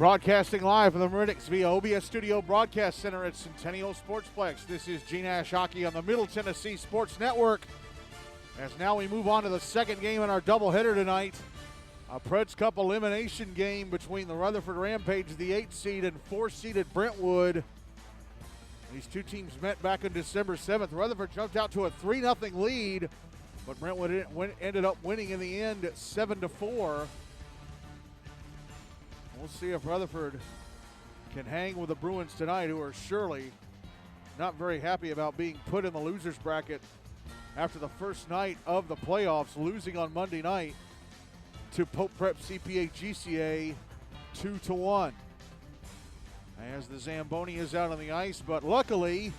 Broadcasting live from the Meridics via OBS Studio Broadcast Center at Centennial Sportsplex. This is GNASH Hockey on the Middle Tennessee Sports Network. As now we move on to the second game in our doubleheader tonight. A Preds Cup elimination game between the Rutherford Rampage, the 8th seed, and 4-seeded Brentwood. These two teams met back on December 7th. Rutherford jumped out to a 3-0 lead, but Brentwood ended up winning in the end at 7-4. We'll see if Rutherford can hang with the Bruins tonight, who are surely not very happy about being put in the losers bracket after the first night of the playoffs, losing on Monday night to Pope Prep CPA GCA 2-1. As the Zamboni is out on the ice, but luckily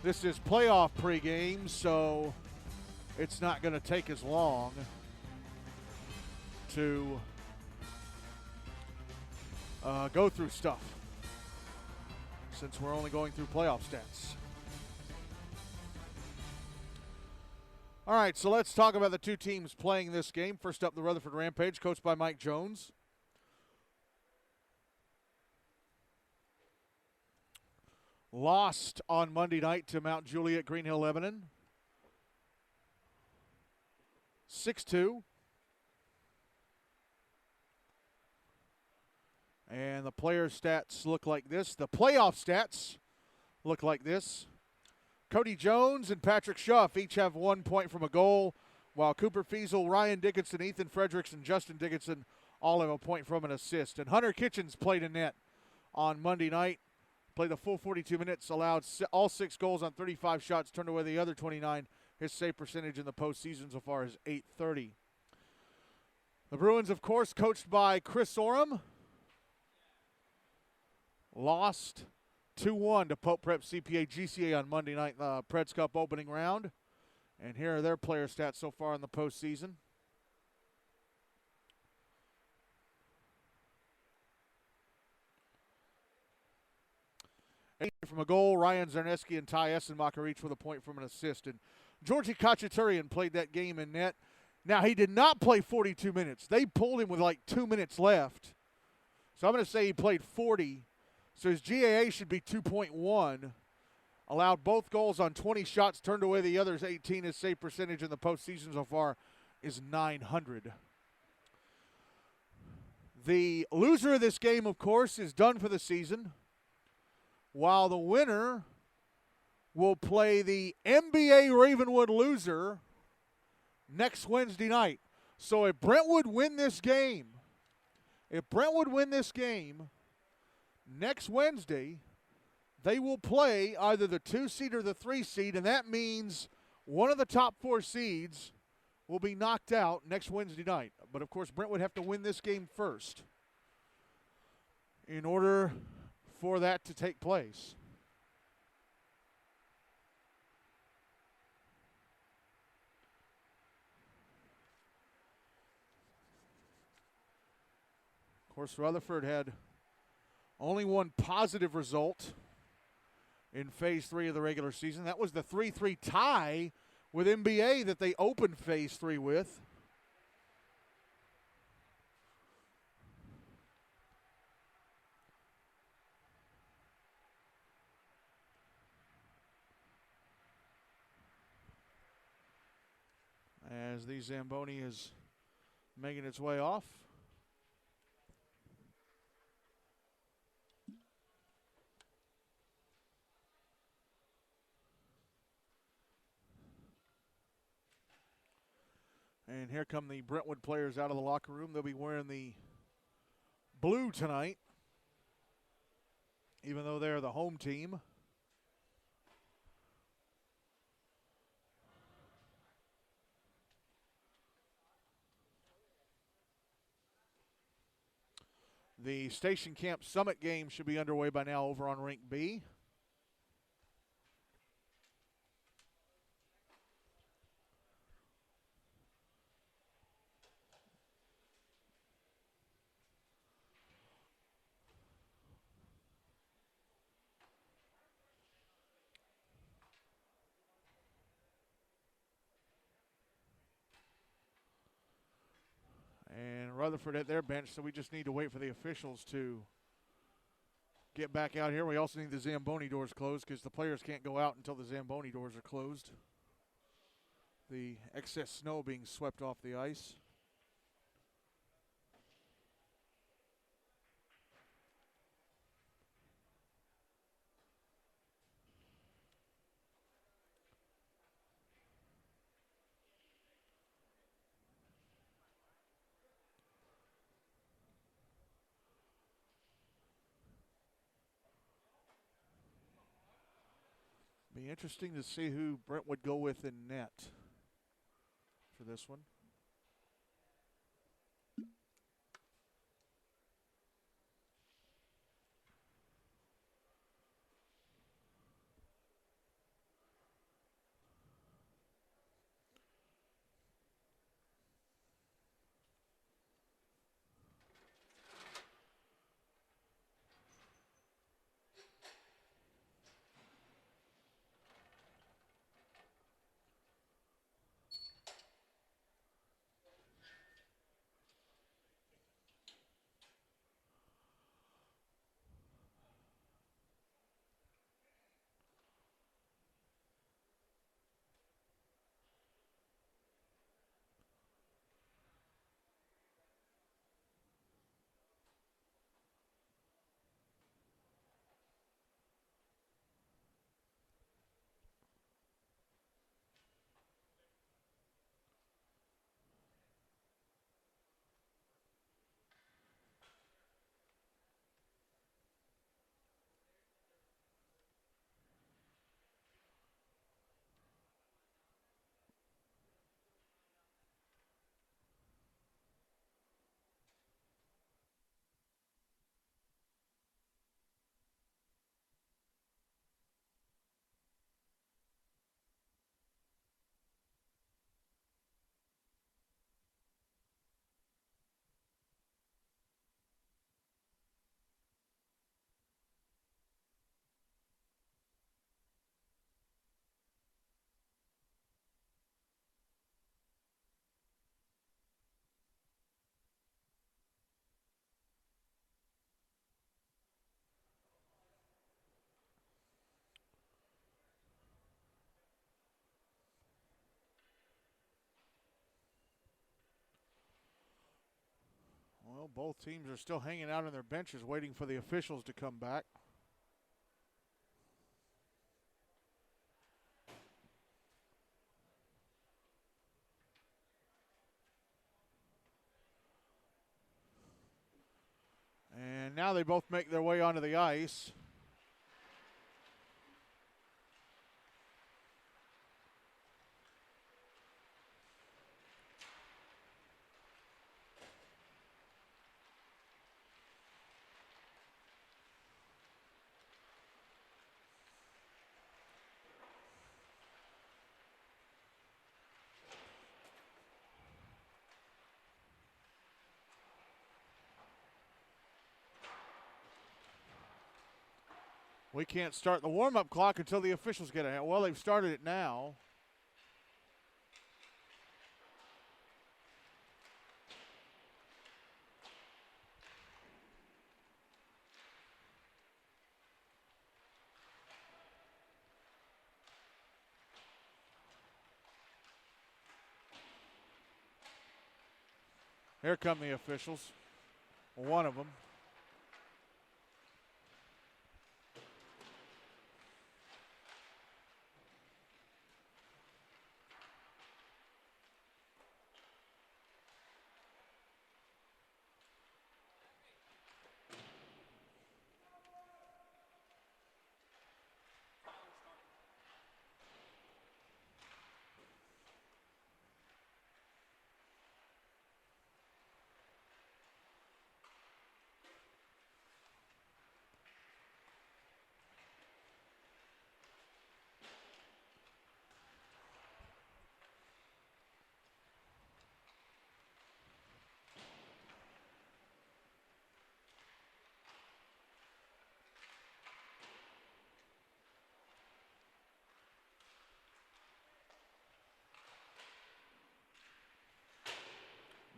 this is playoff pregame, so it's not going to take as long to go through stuff, since we're only going through playoff stats. All right, so let's talk about the two teams playing this game. First up, the Rutherford Rampage, coached by Mike Jones. Lost on Monday night to Mount Juliet Green Hill Lebanon, 6-2. And the player stats look like this. The playoff stats look like this. Cody Jones and Patrick Schuff each have 1 point from a goal, while Cooper Fiesel, Ryan Dickinson, Ethan Fredericks, and Justin Dickinson all have a point from an assist. And Hunter Kitchens played in net on Monday night. Played the full 42 minutes, allowed all 6 goals on 35 shots, turned away the other 29. His save percentage in the postseason so far is .830. The Bruins, of course, coached by Chris Oram, lost 2-1 to Pope Prep CPA GCA on Monday night in the Preds Cup opening round. And here are their player stats so far in the postseason. From a goal, Ryan Zarneski and Ty Essenmacher each with a point from an assist. And Georgi Khachaturian played that game in net. Now, he did not play 42 minutes. They pulled him with like 2 minutes left. So I'm going to say he played 40. So his GAA should be 2.1. Allowed both goals on 20 shots, turned away the others 18. His save percentage in the postseason so far is .900. The loser of this game, of course, is done for the season, while the winner will play the NBA Ravenwood loser next Wednesday night. So if Brentwood win this game, next Wednesday, they will play either the 2-seed or the 3-seed, and that means one of the top 4 seeds will be knocked out next Wednesday night. But, of course, Brentwood have to win this game first in order for that to take place. Of course, Rutherford had only one positive result in Phase 3 of the regular season. That was the 3-3 tie with NBA that they opened Phase 3 with. As the Zamboni is making its way off. And here come the Brentwood players out of the locker room. They'll be wearing the blue tonight, even though they're the home team. The Station Camp Summit game should be underway by now over on Rink B. And Rutherford at their bench, so we just need to wait for the officials to get back out here. We also need the Zamboni doors closed because the players can't go out until the Zamboni doors are closed. The excess snow being swept off the ice. Be interesting to see who Brent would go with in net for this one. Well, both teams are still hanging out on their benches waiting for the officials to come back. And now they both make their way onto the ice. We can't start the warm-up clock until the officials get ahead. Well, they've started it now. Here come the officials. One of them.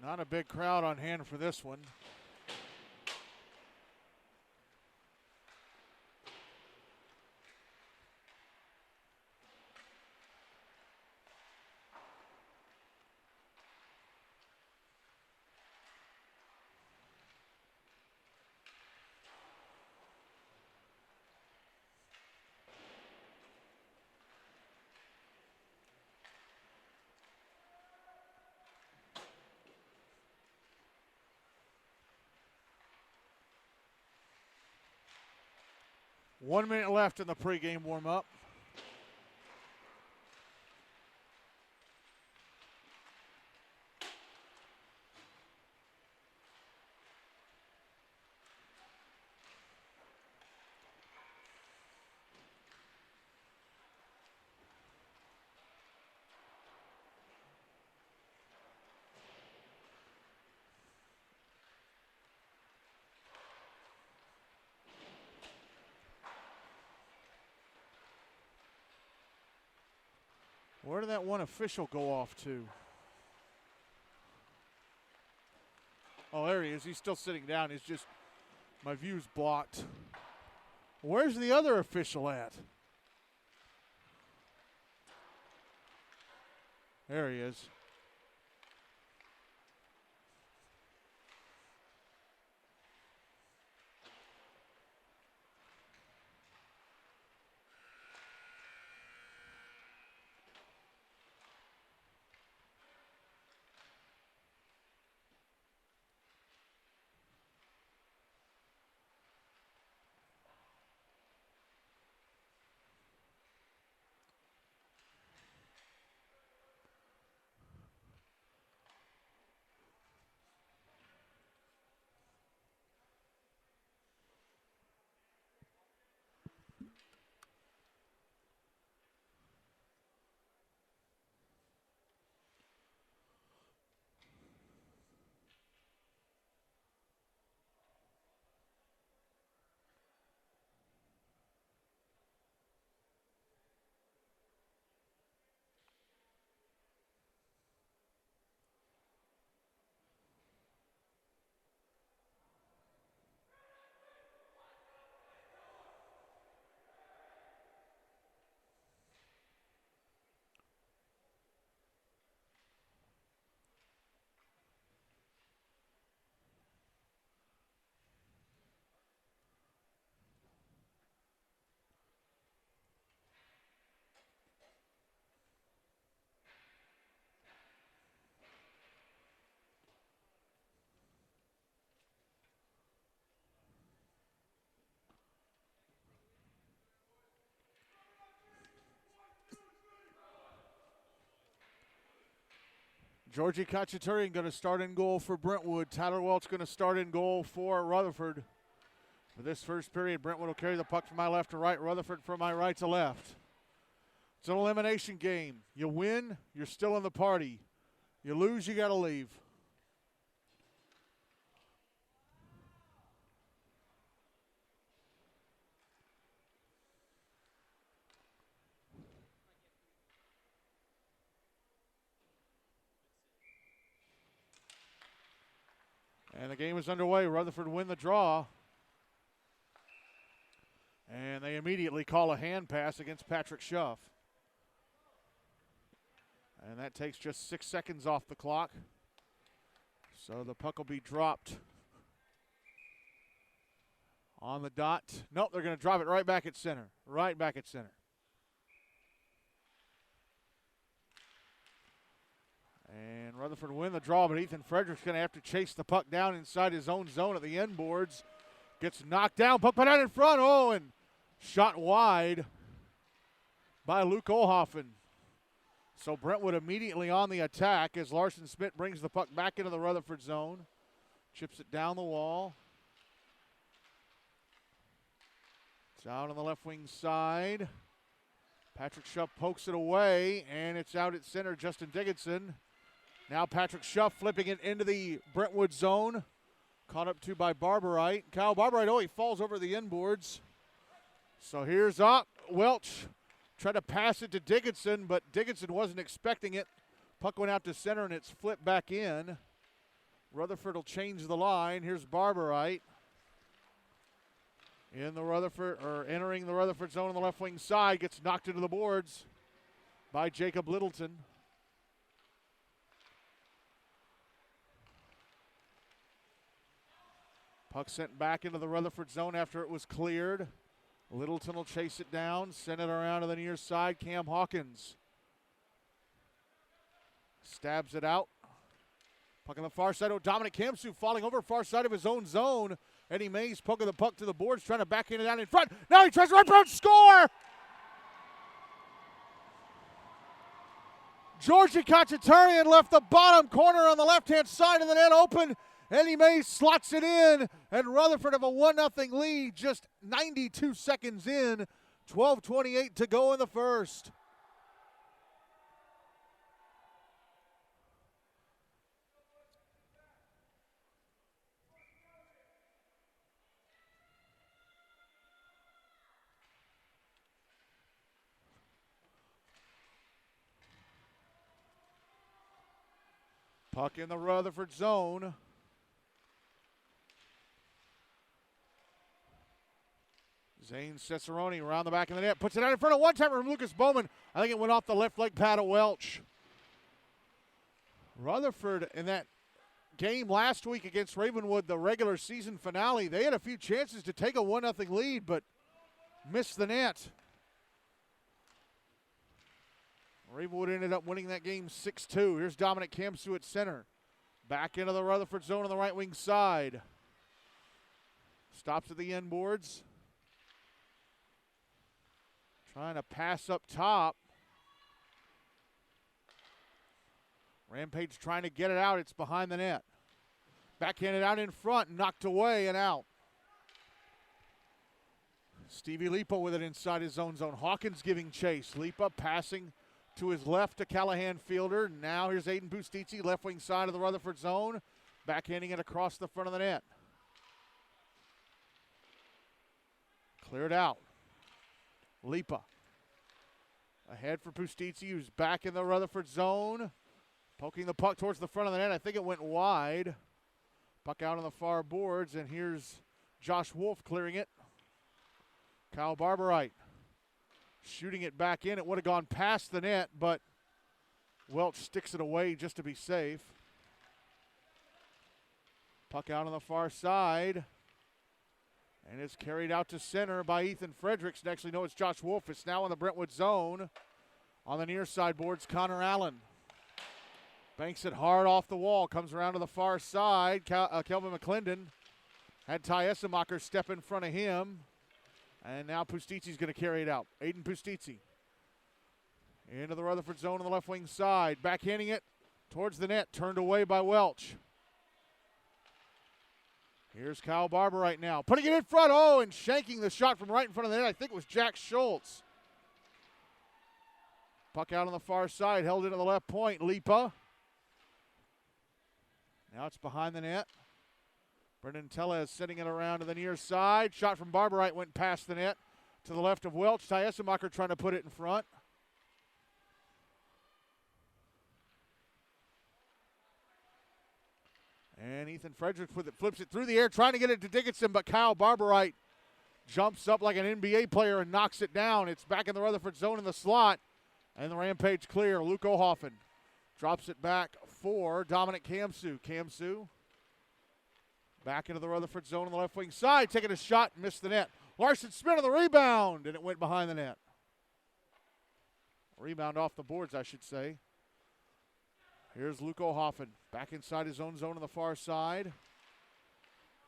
Not a big crowd on hand for this one. 1 minute left in the pregame warm-up. Where did that one official go off to? Oh, there he is. He's still sitting down. He's just, my view's blocked. Where's the other official at? There he is. Georgie Khachaturian going to start in goal for Brentwood. Tyler Welch going to start in goal for Rutherford. For this first period, Brentwood will carry the puck from my left to right, Rutherford from my right to left. It's an elimination game. You win, you're still in the party. You lose, you got to leave. And the game is underway. Rutherford win the draw. And they immediately call a hand pass against Patrick Schuff. And that takes just 6 seconds off the clock. So the puck will be dropped on the dot. Nope, they're going to drop it right back at center. Right back at center. And Rutherford win the draw, but Ethan Frederick's going to have to chase the puck down inside his own zone at the end boards. Gets knocked down, puck put out in front. Oh, and shot wide by Luke Olhoffen. So Brentwood immediately on the attack as Larson Smith brings the puck back into the Rutherford zone. Chips it down the wall. It's out on the left wing side. Patrick Schuff pokes it away, and it's out at center, Justin Dickinson. Now Patrick Schuff flipping it into the Brentwood zone. Caught up to by Barberite. Kyle Barberite, oh, he falls over the inboards. So here's up. Welch tried to pass it to Dickinson, but Dickinson wasn't expecting it. Puck went out to center, and it's flipped back in. Rutherford will change the line. Here's Barberite. In the Rutherford, or entering the Rutherford zone on the left wing side, gets knocked into the boards by Jacob Littleton. Puck sent back into the Rutherford zone after it was cleared. Littleton will chase it down, send it around to the near side. Cam Hawkins stabs it out. Puck on the far side. Oh, Dominick Kamssu falling over far side of his own zone. Eddie Mays poking the puck to the boards, trying to backhand it out in front. Now he tries to wrap around, score! Georgi Kachaturian left the bottom corner on the left-hand side of the net open. Eddie Mays slots it in, and Rutherford have a 1-0 lead just 92 seconds in. 12:28 to go in the first. Puck in the Rutherford zone. Zane Cicerone around the back of the net. Puts it out in front of one-timer from Lucas Bowman. I think it went off the left leg pad of Welch. Rutherford in that game last week against Ravenwood, the regular season finale, they had a few chances to take a 1-0 lead, but missed the net. Ravenwood ended up winning that game 6-2. Here's Dominick Kamssu at center. Back into the Rutherford zone on the right wing side. Stops at the end boards. Trying to pass up top. Rampage trying to get it out. It's behind the net. Backhanded out in front, knocked away and out. Stevie Lipa with it inside his own zone. Hawkins giving chase. Lipa passing to his left to Callahan fielder. Now here's Aiden Bustizzi, left wing side of the Rutherford zone. Backhanding it across the front of the net. Cleared out. Lipa. Ahead for Bustizzi, who's back in the Rutherford zone. Poking the puck towards the front of the net. I think it went wide. Puck out on the far boards, and here's Josh Wolf clearing it. Kyle Barberite shooting it back in. It would have gone past the net, but Welch sticks it away just to be safe. Puck out on the far side. And it's carried out to center by Ethan Fredericks. Actually, no, it's Josh Wolf. It's now in the Brentwood zone. On the near side boards, Connor Allen. Banks it hard off the wall. Comes around to the far side. Kelvin McClendon had Ty Essemacher step in front of him. And now Pustizzi's going to carry it out. Aiden Bustizzi. Into the Rutherford zone on the left wing side. Backhanding it towards the net. Turned away by Welch. Here's Kyle Barber right now. Putting it in front. Oh, and shanking the shot from right in front of the net. I think it was Jack Schultz. Puck out on the far side. Held into the left point. Lipa. Now it's behind the net. Brendan Tellez sending it around to the near side. Shot from Barberite went past the net to the left of Welch. Ty Essemacher trying to put it in front. And Ethan Fredericks with it, flips it through the air, trying to get it to Dickinson, but Kyle Barberite jumps up like an NBA player and knocks it down. It's back in the Rutherford zone in the slot, and the Rampage clear. Luke O'Hoffen drops it back for Dominick Kamssu. Kamssu back into the Rutherford zone on the left wing side, taking a shot, missed the net. Larson Smith on the rebound, and it went behind the net. Rebound off the boards, I should say. Here's Luke O'Hoffen back inside his own zone on the far side.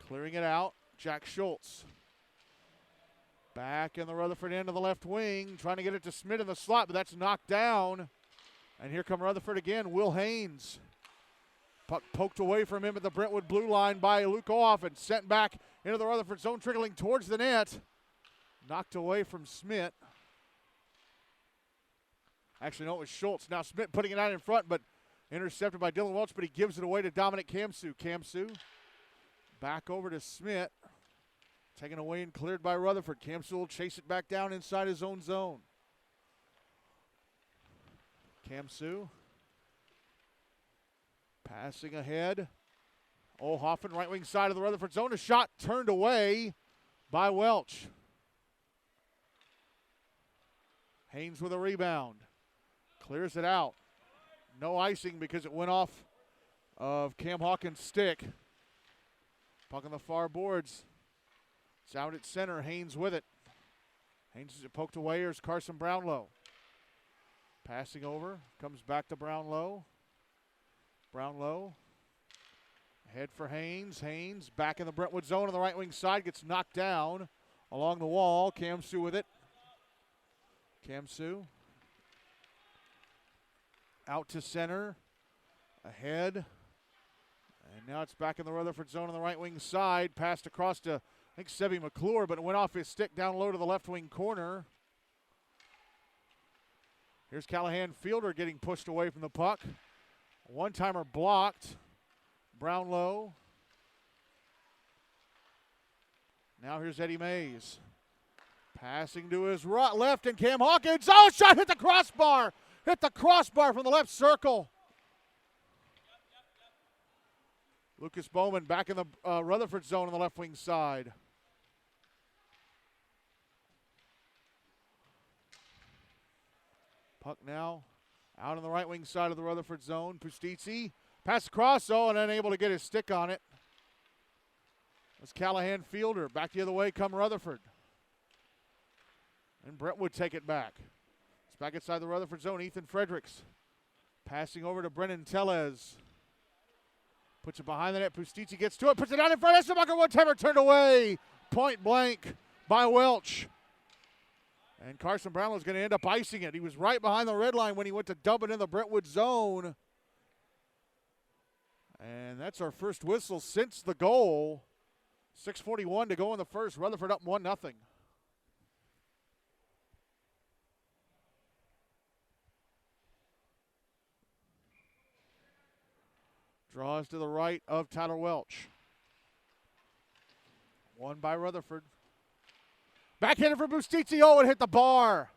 Clearing it out, Jack Schultz. Back in the Rutherford end of the left wing, trying to get it to Smith in the slot, but that's knocked down. And here come Rutherford again, Will Haynes. Puck poked away from him at the Brentwood blue line by Luke O'Hoffen. Sent back into the Rutherford zone, trickling towards the net. Knocked away from Smith. Actually, no, it was Schultz. Now Smith putting it out in front, but intercepted by Dylan Welch, but he gives it away to Dominick Kamssu. Kamssu back over to Smith. Taken away and cleared by Rutherford. Kamssu will chase it back down inside his own zone. Kamssu passing ahead. O'Hoffen, right wing side of the Rutherford zone. A shot turned away by Welch. Haynes with a rebound. Clears it out. No icing because it went off of Cam Hawkins' stick. Puck on the far boards. It's out at center. Haynes with it. Haynes is poked away. Here's Carson Brownlow. Passing over. Comes back to Brownlow. Brownlow. Head for Haynes. Haynes back in the Brentwood zone on the right wing side. Gets knocked down along the wall. Kamssu with it. Kamssu out to center. Ahead. And now it's back in the Rutherford zone on the right wing side. Passed across to, I think, Sevi McClure, but it went off his stick down low to the left wing corner. Here's Callahan Fielder getting pushed away from the puck. One-timer blocked. Brownlow. Now here's Eddie Mays. Passing to his left, and Cam Hawkins. Oh, shot hit the crossbar. Hit the crossbar from the left circle. Lucas Bowman back in the Rutherford zone on the left wing side. Puck now out on the right wing side of the Rutherford zone. Pustitsi pass across, and unable to get his stick on it. That's Callahan Fielder. Back the other way come Rutherford. And Brentwood take it back. It's back inside the Rutherford zone. Ethan Fredericks passing over to Brennan Tellez. Puts it behind the net. Pustitsi gets to it. Puts it out in front. Essenbacher one-timer turned away. Point blank by Welch. And Carson Brownlow is going to end up icing it. He was right behind the red line when he went to dump it in the Brentwood zone. And that's our first whistle since the goal. 6:41 to go in the first. Rutherford up 1-0. Draws to the right of Tyler Welch. Won by Rutherford. Backhanded for Pustitsi. Oh, it hit the bar.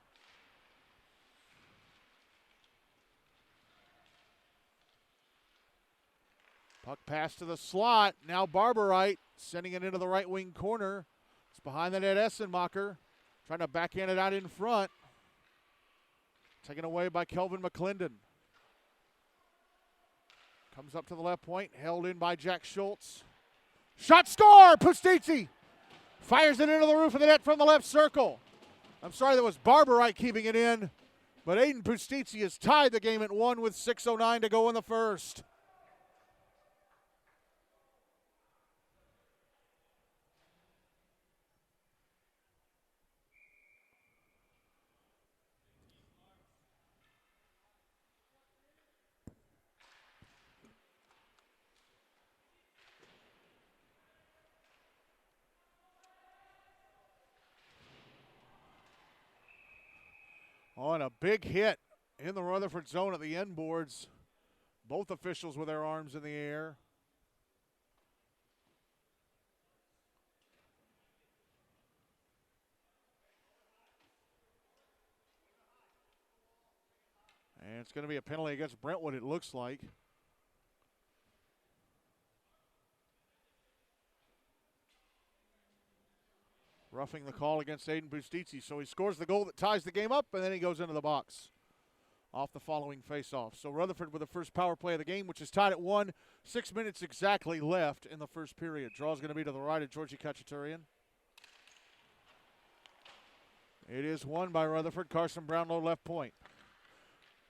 Puck pass to the slot. Now Barberite sending it into the right wing corner. It's behind the net. Essenmacher trying to backhand it out in front. Taken away by Kelvin McClendon. Comes up to the left point. Held in by Jack Schultz. Shot, score! Pustitsi fires it into the roof of the net from the left circle. I'm sorry, that was Barberite keeping it in. But Aiden Pustitsi has tied the game at 1 with 6:09 to go in the first. On a big hit in the Rutherford zone at the end boards. Both officials with their arms in the air. And it's going to be a penalty against Brentwood, it looks like. Roughing the call against Aiden Pustitsi. So he scores the goal that ties the game up, and then he goes into the box off the following face-off. So Rutherford with the first power play of the game, which is tied at 1. 6 minutes exactly left in the first period. Draw's going to be to the right of Georgie Kachaturian. It is won by Rutherford. Carson Brownlow left point.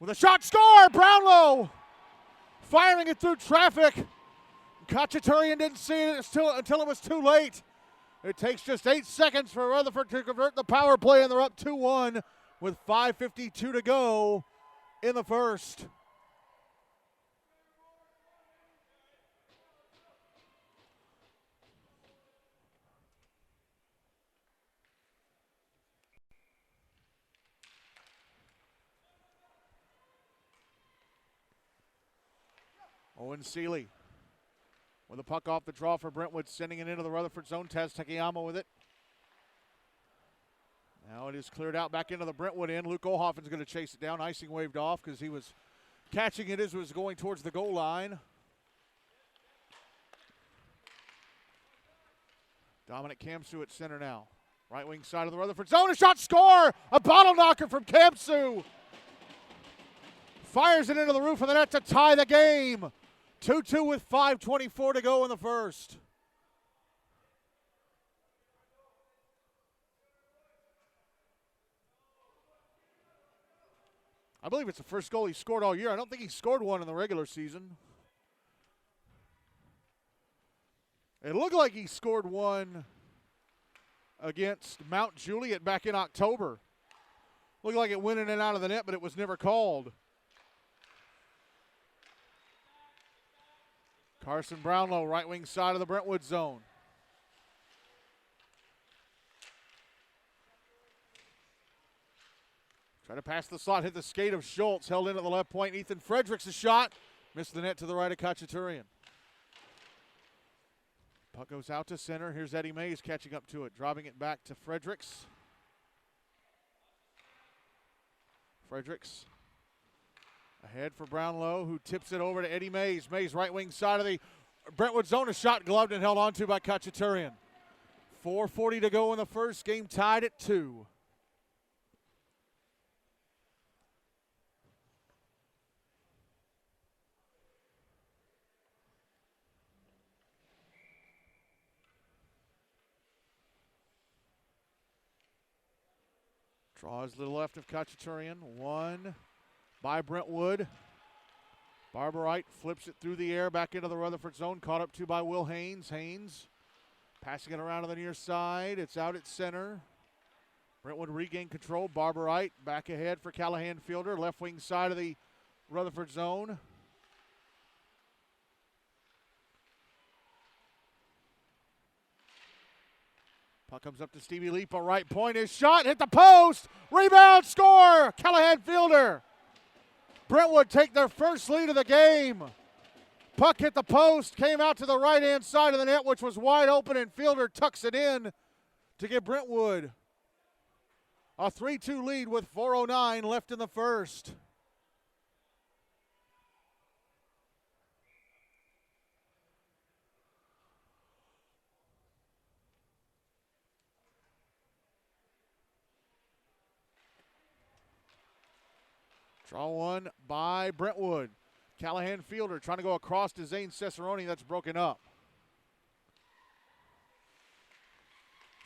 With a shot, score! Brownlow firing it through traffic. Kachaturian didn't see it until it was too late. It takes just 8 seconds for Rutherford to convert the power play, and they're up 2-1 with 5:52 to go in the first. Owen Seeley with a puck off the draw for Brentwood, sending it into the Rutherford zone. Taz Takayama with it. Now it is cleared out back into the Brentwood end. Luke Olhoffen's going to chase it down. Icing waved off because he was catching it as it was going towards the goal line. Dominick Kamssu at center now. Right wing side of the Rutherford zone. A shot, score! A bottle knocker from Kamssu. Fires it into the roof of the net to tie the game. 2-2 with 5:24 to go in the first. I believe it's the first goal he scored all year. I don't think he scored one in the regular season. It looked like he scored one against Mount Juliet back in October. Looked like it went in and out of the net, but it was never called. Carson Brownlow, right wing side of the Brentwood zone. Try to pass the slot, hit the skate of Schultz, held in at the left point. Ethan Fredericks' shot, missed the net to the right of Khachaturian. Puck goes out to center. Here's Eddie Mays catching up to it, dropping it back to Fredericks. Fredericks ahead for Brownlow, who tips it over to Eddie Mays. Mays, right wing side of the Brentwood zone, a shot gloved and held onto by Khachaturian. 4:40 to go in the first, game tied at 2. Draws to the left of Khachaturian. One by Brentwood. Barbarite flips it through the air back into the Rutherford zone. Caught up to by Will Haynes. Haynes passing it around to the near side. It's out at center. Brentwood regain control. Barbarite back ahead for Callahan Fielder. Left wing side of the Rutherford zone. Puck comes up to Stevie Lipa, right point, his shot, hit the post, rebound, score, Callahan Fielder. Brentwood take their first lead of the game. Puck hit the post, came out to the right-hand side of the net, which was wide open, and Fielder tucks it in to give Brentwood a 3-2 lead with 4:09 left in the first. Draw one by Brentwood. Callahan Fielder trying to go across to Zane Cesaroni. That's broken up.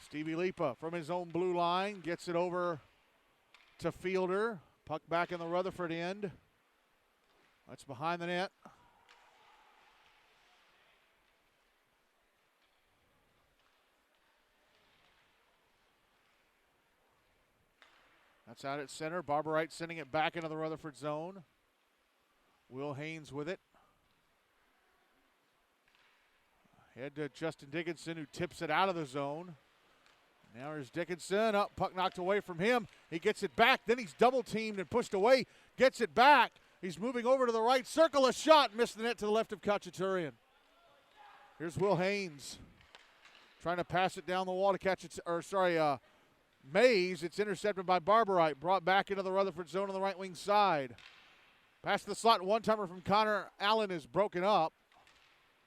Stevie Lipa from his own blue line gets it over to Fielder. Puck back in the Rutherford end. That's behind the net. That's out at center. Barbarite sending it back into the Rutherford zone. Will Haynes with it. Head to Justin Dickinson, who tips it out of the zone. Now here's Dickinson. Up, puck knocked away from him. He gets it back. Then he's double teamed and pushed away. Gets it back. He's moving over to the right circle. A shot. Missed the net to the left of Khachaturian. Here's Will Haynes trying to pass it down the wall to catch it. Mays. It's intercepted by Barbarite. Brought back into the Rutherford zone on the right wing side. Past the slot. One-timer from Connor Allen is broken up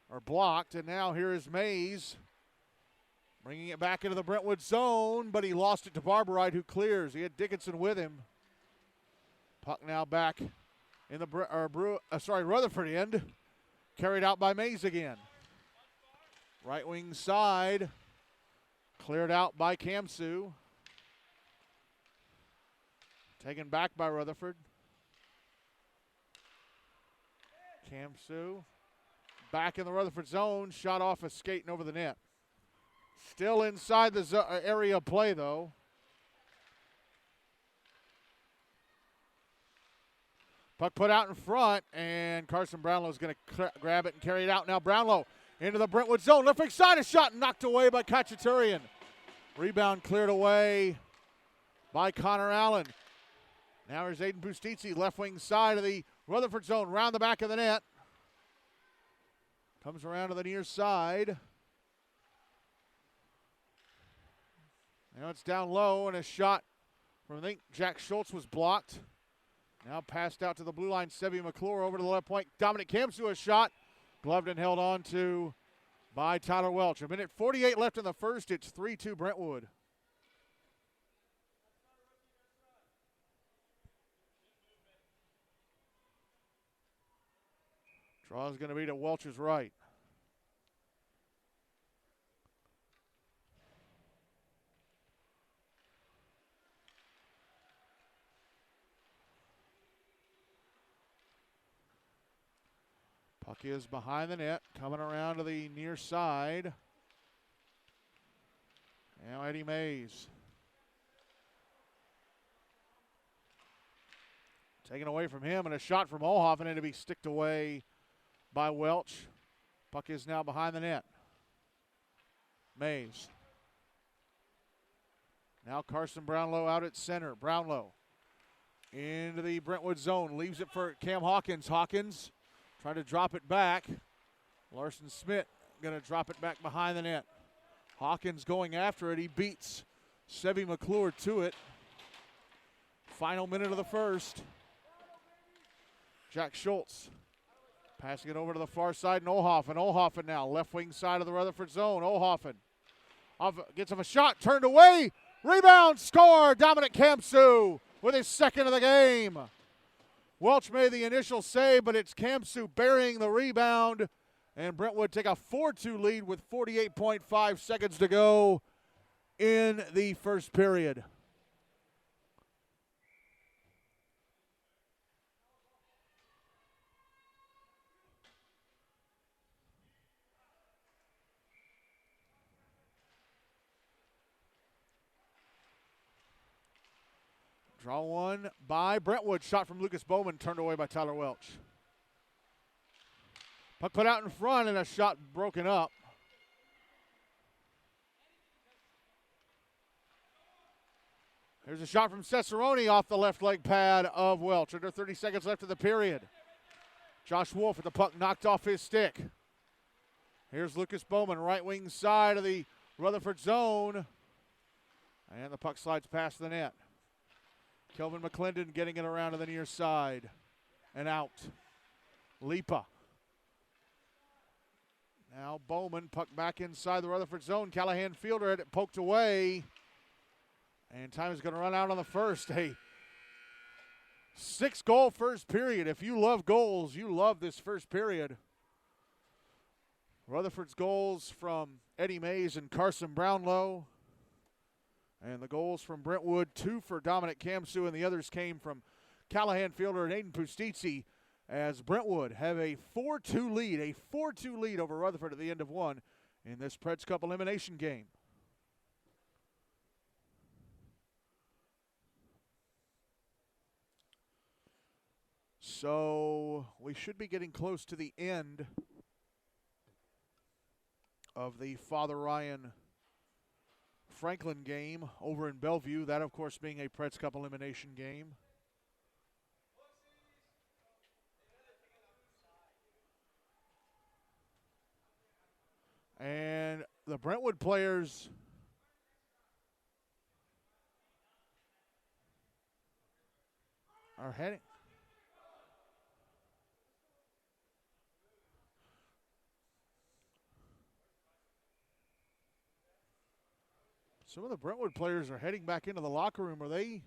or blocked. And now here is Mays bringing it back into the Brentwood zone, but he lost it to Barbarite, who clears. He had Dickinson with him. Puck now back in the Rutherford end. Carried out by Mays again. Right wing side. Cleared out by Kamssu. Taken back by Rutherford. Kamssu back in the Rutherford zone. Shot off a skate and over the net. Still inside the area of play, though. Puck put out in front, and Carson Brownlow is going to grab it and carry it out. Now Brownlow into the Brentwood zone. Left wing side, a shot knocked away by Khachaturian. Rebound cleared away by Connor Allen. Now here's Aiden Bustizzi, left wing side of the Rutherford zone, round the back of the net. Comes around to the near side. Now it's down low, and a shot from, I think, Jack Schultz was blocked. Now passed out to the blue line, Sevi McClure over to the left point. Dominick Kamssu, a shot. Gloved and held on to by Tyler Welch. A minute 48 left in the first. It's 3-2 Brentwood. Draw is going to be to Welch's right. Puck is behind the net, coming around to the near side. Now Eddie Mays. Taken away from him, and a shot from Olhoffen, and to be sticked away by Welch. Puck is now behind the net. Mays. Now Carson Brownlow out at center. Brownlow into the Brentwood zone. Leaves it for Cam Hawkins. Hawkins trying to drop it back. Larson Smith going to drop it back behind the net. Hawkins going after it. He beats Sevy McClure to it. Final minute of the first. Jack Schultz passing it over to the far side, and Olhoffen. Olhoffen now, left wing side of the Rutherford zone. Olhoffen gets him a shot, turned away. Rebound, score, Dominick Kamssu with his second of the game. Welch made the initial save, but it's Kamssu burying the rebound, and Brentwood take a 4-2 lead with 48.5 seconds to go in the first period. Draw one by Brentwood. Shot from Lucas Bowman, turned away by Tyler Welch. Puck put out in front, and a shot broken up. Here's a shot from Cesaroni off the left leg pad of Welch. Under 30 seconds left of the period. Josh Wolf with the puck knocked off his stick. Here's Lucas Bowman, right wing side of the Rutherford zone. And the puck slides past the net. Kelvin McClendon getting it around to the near side and out. Lipa. Now Bowman, puck back inside the Rutherford zone. Callahan Fielder had it poked away. And time is going to run out on the first. A 6-goal first period. If you love goals, you love this first period. Rutherford's goals from Eddie Mays and Carson Brownlow. And the goals from Brentwood, 2 for Dominick Kamssu, and the others came from Callahan Fielder and Aiden Pustizzi, as Brentwood have a 4-2 lead over Rutherford at the end of one in this Preds Cup elimination game. So we should be getting close to the end of the Father Ryan Franklin game over in Bellevue. That, of course, being a Preds Cup elimination game. And the Brentwood players are heading. Some of the Brentwood players are heading back into the locker room. Are they?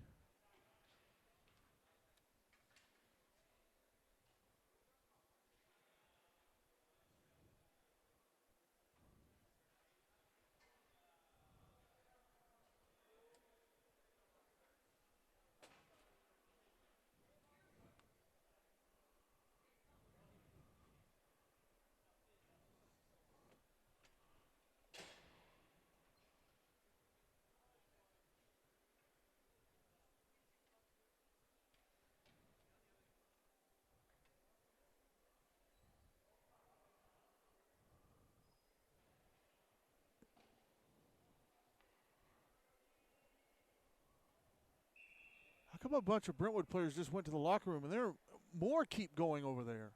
How come a bunch of Brentwood players just went to the locker room and there more keep going over there?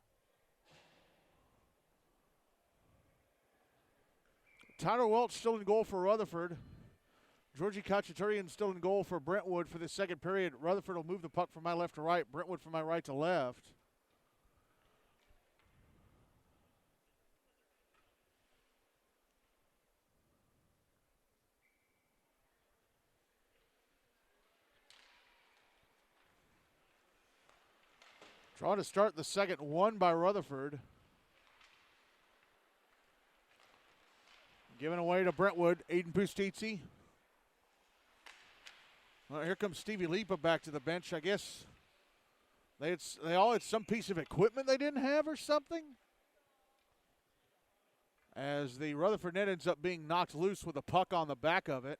Tyler Welch still in goal for Rutherford. Georgie Khachaturian still in goal for Brentwood for the second period. Rutherford will move the puck from my left to right. Brentwood from my right to left. Draw to start the second, won by Rutherford. Given away to Brentwood, Aiden Pustizzi. Well, here comes Stevie Lipa back to the bench. I guess they all had some piece of equipment they didn't have or something. as the Rutherford net ends up being knocked loose with a puck on the back of it.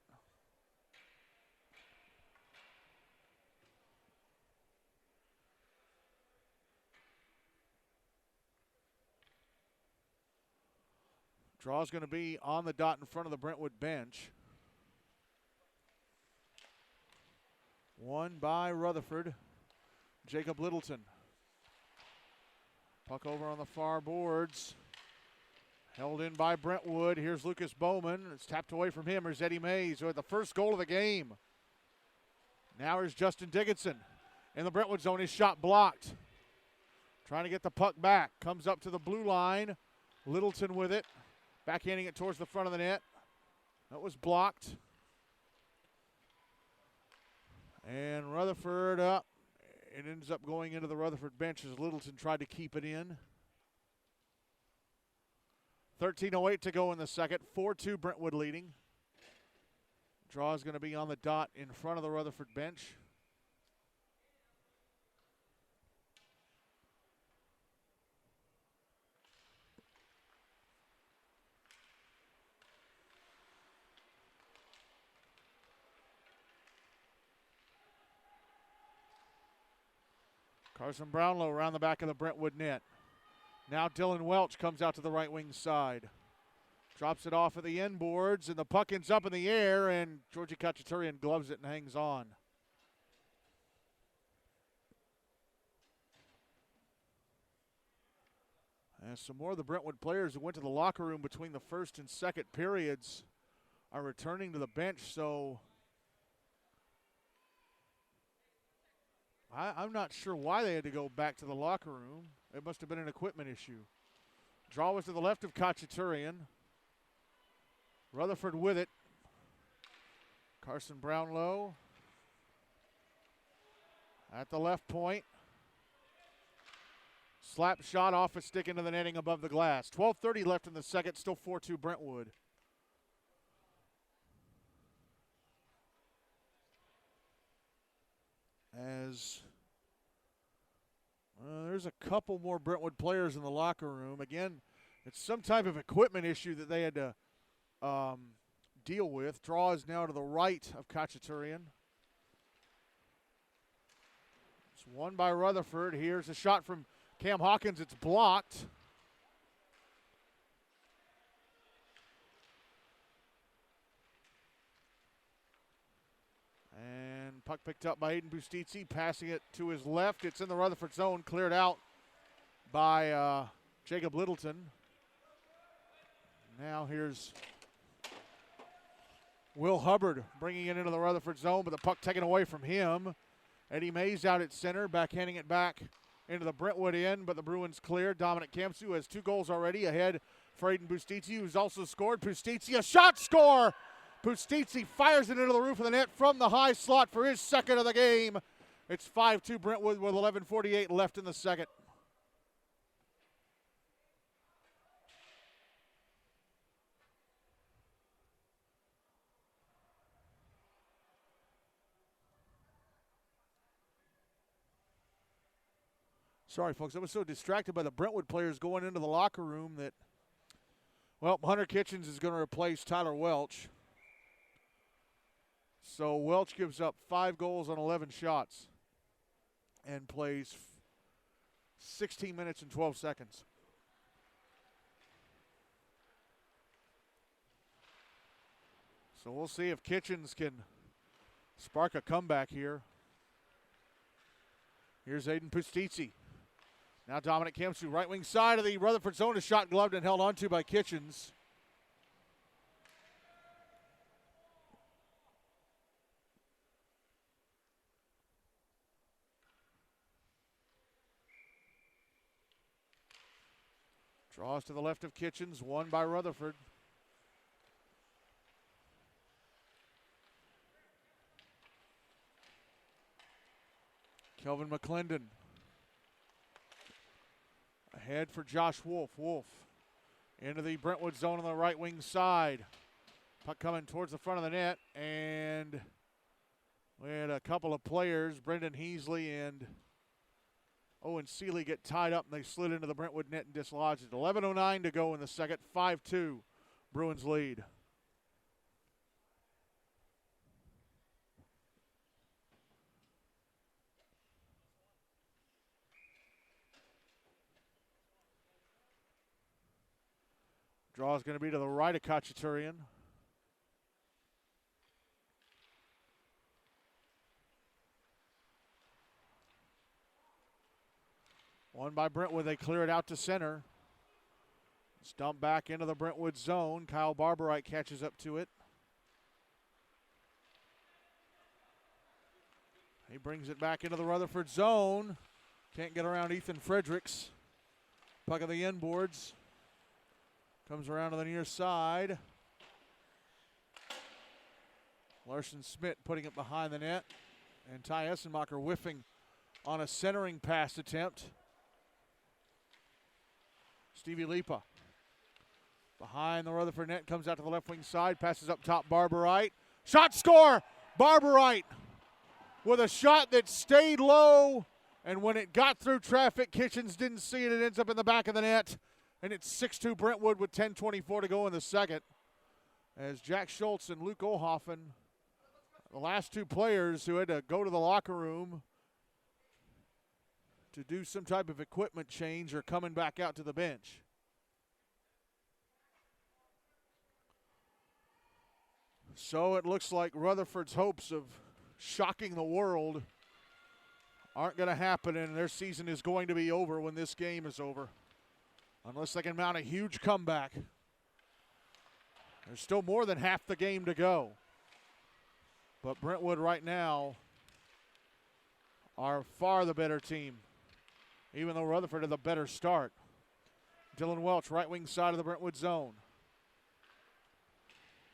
Draw's going to be on the dot in front of the Brentwood bench. Won by Rutherford. Jacob Littleton. Puck over on the far boards. Held in by Brentwood. Here's Lucas Bowman. It's tapped away from him. Here's Eddie Mays, who had the first goal of the game. Now here's Justin Dickinson in the Brentwood zone. His shot blocked. Trying to get the puck back. Comes up to the blue line. Littleton with it. Backhanding it towards the front of the net. That was blocked. And Rutherford up. It ends up going into the Rutherford bench as Littleton tried to keep it in. 13:08 to go in the second. 4-2 Brentwood leading. Draw is going to be on the dot in front of the Rutherford bench. Carson Brownlow around the back of the Brentwood net. Now Dylan Welch comes out to the right wing side. Drops it off at the end boards, and the puck ends up in the air, and Georgie Kachaturian gloves it and hangs on. And some more of the Brentwood players who went to the locker room between the first and second periods are returning to the bench, so I'm not sure why they had to go back to the locker room. It must have been an equipment issue. Draw was to the left of Kachaturian. Rutherford with it. Carson Brownlow at the left point. Slap shot off a stick into the netting above the glass. 12:30 left in the second, still 4-2 Brentwood. As there's a couple more Brentwood players in the locker room. Again, it's some type of equipment issue that they had to deal with. Draw is now to the right of Kachaturian. It's won by Rutherford. Here's a shot from Cam Hawkins. It's blocked. And puck picked up by Aiden Bustitzi, passing it to his left. It's in the Rutherford zone, cleared out by Jacob Littleton. Now here's Will Hubbard bringing it into the Rutherford zone, but the puck taken away from him. Eddie Mays out at center, backhanding it back into the Brentwood end, but the Bruins clear. Dominick Kamssu has 2 goals already ahead for Aiden Bustitzi, who's also scored. Bustitzi, a shot score! Bustitzi fires it into the roof of the net from the high slot for his second of the game. It's 5-2 Brentwood with 11:48 left in the second. Sorry, folks. I was so distracted by the Brentwood players going into the locker room that, well, Hunter Kitchens is going to replace Tyler Welch. So Welch gives up 5 goals on 11 shots and plays 16 minutes and 12 seconds. So we'll see if Kitchens can spark a comeback here. Here's Aiden Bustitzi. Now Dominick Kamssu, right wing side of the Rutherford zone, is shot gloved and held onto by Kitchens. Draws to the left of Kitchens, won by Rutherford. Kelvin McClendon. Ahead for Josh Wolf. Wolf into the Brentwood zone on the right wing side. Puck coming towards the front of the net, and we had a couple of players, Brendan Heasley and Owen Seeley get tied up, and they slid into the Brentwood net and dislodged it. 11:09 to go in the second. 5-2, Bruins lead. Draw is going to be to the right of Khachaturian. One by Brentwood. They clear it out to center. It's dumped back into the Brentwood zone. Kyle Barberite catches up to it. He brings it back into the Rutherford zone. Can't get around Ethan Fredericks. Puck on the inboards. Comes around to the near side. Larson Smith putting it behind the net. And Ty Essenmacher whiffing on a centering pass attempt. Stevie Lipa behind the Rutherford net, comes out to the left wing side, passes up top Barberite. Shot, score! Barberite with a shot that stayed low, and when it got through traffic, Kitchens didn't see it. It ends up in the back of the net, and it's 6-2 Brentwood with 10:24 to go in the second. As Jack Schultz and Luke Olhoffen, the last two players who had to go to the locker room to do some type of equipment change, are coming back out to the bench. So it looks like Rutherford's hopes of shocking the world aren't going to happen, and their season is going to be over when this game is over, unless they can mount a huge comeback. There's still more than half the game to go. But Brentwood right now are far the better team, even though Rutherford had a better start. Dylan Welch, right wing side of the Brentwood zone.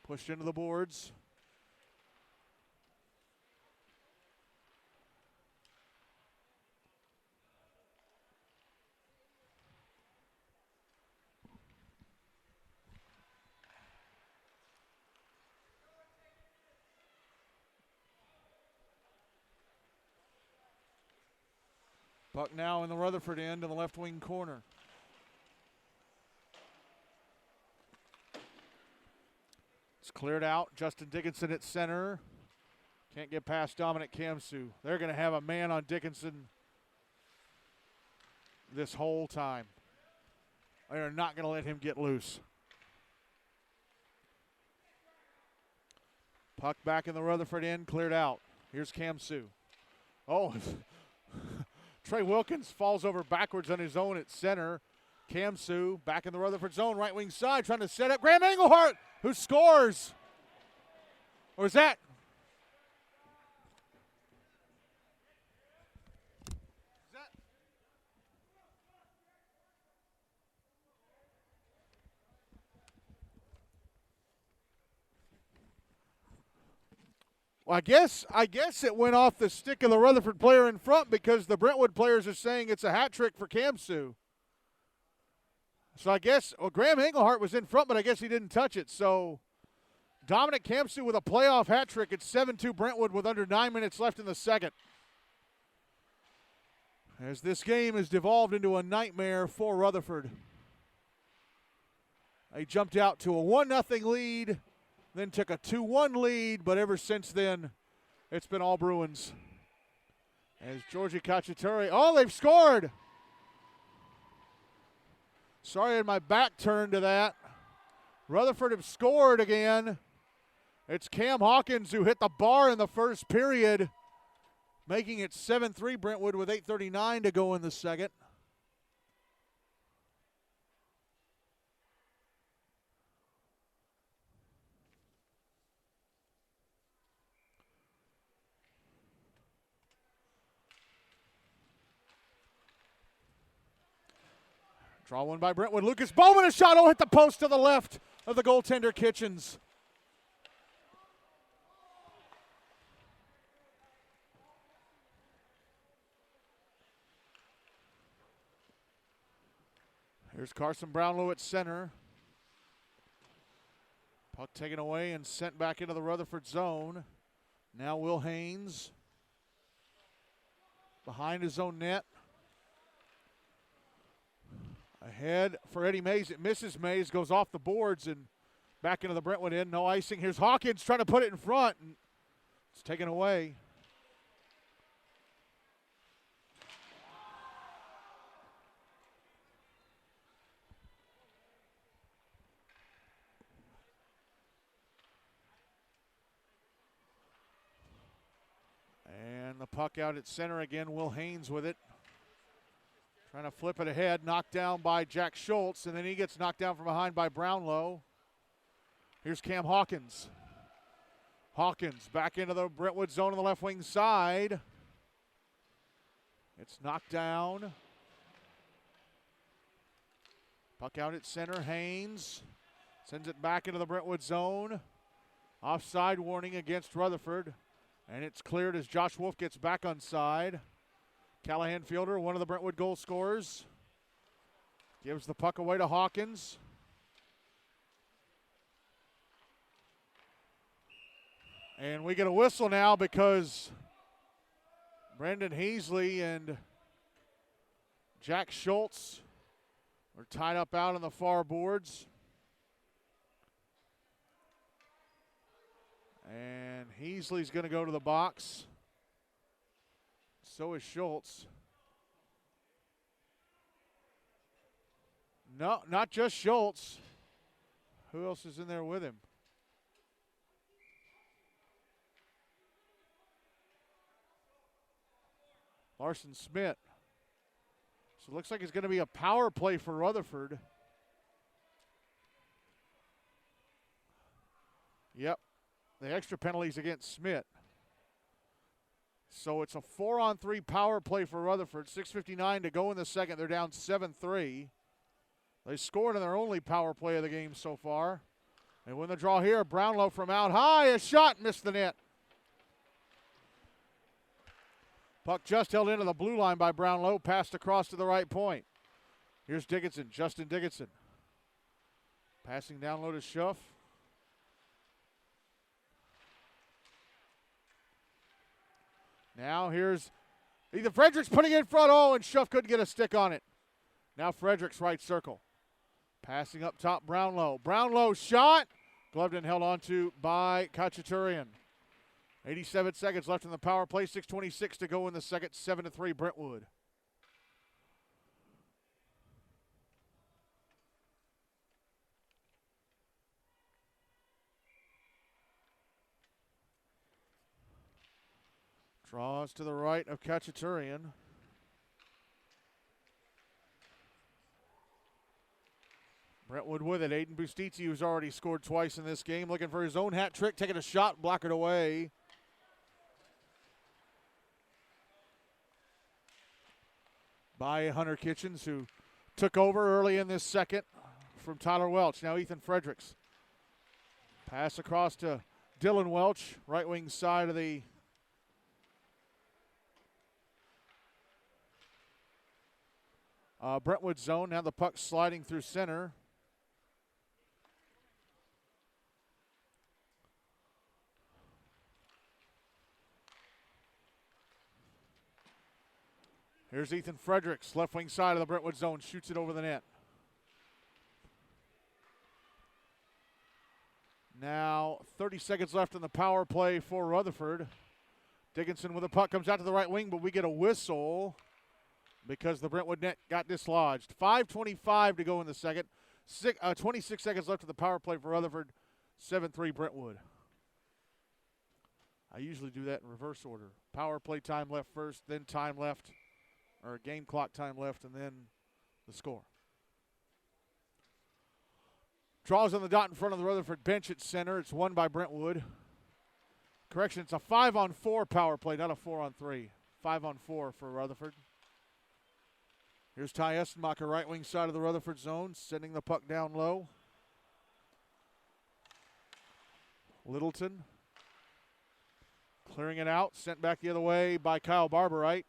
Pushed into the boards. Puck now in the Rutherford end in the left wing corner. It's cleared out. Justin Dickinson at center. Can't get past Dominick Kamssu. They're going to have a man on Dickinson this whole time. They're not going to let him get loose. Puck back in the Rutherford end, cleared out. Here's Kamssu. Oh, Trey Wilkins falls over backwards on his own at center. Kamssu back in the Rutherford zone, right wing side, trying to set up Graham Engelhart, who scores. Or is that? Well, I guess it went off the stick of the Rutherford player in front, because the Brentwood players are saying it's a hat trick for Kamssu. So I guess, Graham Engelhart was in front, but I guess he didn't touch it. So Dominick Kamssu with a playoff hat trick. It's 7-2 Brentwood with under 9 minutes left in the second. As this game has devolved into a nightmare for Rutherford. They jumped out to a 1-0 lead, then took a 2-1 lead, but ever since then, it's been all Bruins. As Georgie Khachaturian, they've scored! Sorry, I had my back turned to that. Rutherford have scored again. It's Cam Hawkins who hit the bar in the first period, making it 7-3 Brentwood with 8:39 to go in the second. Draw one by Brentwood. Lucas Bowman, a shot. Hit the post to the left of the goaltender Kitchens. Here's Carson Brownlow at center. Puck taken away and sent back into the Rutherford zone. Now Will Haynes behind his own net. Ahead for Eddie Mays. It misses Mays, goes off the boards and back into the Brentwood end. No icing. Here's Hawkins trying to put it in front. And it's taken away. And the puck out at center again. Will Haynes with it. Trying to flip it ahead. Knocked down by Jack Schultz. And then he gets knocked down from behind by Brownlow. Here's Cam Hawkins. Hawkins back into the Brentwood zone on the left wing side. It's knocked down. Puck out at center. Haynes sends it back into the Brentwood zone. Offside warning against Rutherford. And it's cleared as Josh Wolf gets back on side. Callahan Fielder, one of the Brentwood goal scorers, gives the puck away to Hawkins. And we get a whistle now because Brendan Heasley and Jack Schultz are tied up out on the far boards. And Heasley's going to go to the box. So is Schultz. No, not just Schultz. Who else is in there with him? Larson Smith. So it looks like it's going to be a power play for Rutherford. Yep. The extra penalties against Smith. So it's a 4-on-3 power play for Rutherford. 6:59 to go in the second. They're down 7-3. They scored in their only power play of the game so far. They win the draw here. Brownlow from out high. A shot missed the net. Puck just held into the blue line by Brownlow. Passed across to the right point. Here's Dickinson. Justin Dickinson. Passing down low to Schuff. Now here's Ethan Fredericks putting it in front. Oh, and Schuff couldn't get a stick on it. Now Fredericks right circle. Passing up top, Brownlow. Brownlow shot. Gloved and held onto by Khachaturian. 87 seconds left in the power play. 6:26 to go in the second. 7-3 Brentwood. Draws to the right of Khachaturian. Brentwood with it. Aiden Bustiti, who's already scored twice in this game, looking for his own hat trick, taking a shot, block it away. By Hunter Kitchens, who took over early in this second from Tyler Welch. Now Ethan Fredericks. Pass across to Dylan Welch, right wing side of the Brentwood zone. Now the puck sliding through center. Here's Ethan Fredericks, left wing side of the Brentwood zone, shoots it over the net. Now 30 seconds left in the power play for Rutherford. Dickinson with the puck comes out to the right wing, but we get a whistle because the Brentwood net got dislodged. 5:25 to go in the second. 26 seconds left in the power play for Rutherford. 7-3 Brentwood. I usually do that in reverse order. Power play time left first, then time left, or game clock time left, and then the score. Draws on the dot in front of the Rutherford bench at center. It's won by Brentwood. Correction, it's a 5-on-4 power play, not a 4-on-3. 5-on-4 for Rutherford. Here's Ty Estenmacher, right wing side of the Rutherford zone, sending the puck down low. Littleton clearing it out, sent back the other way by Kyle Barberite,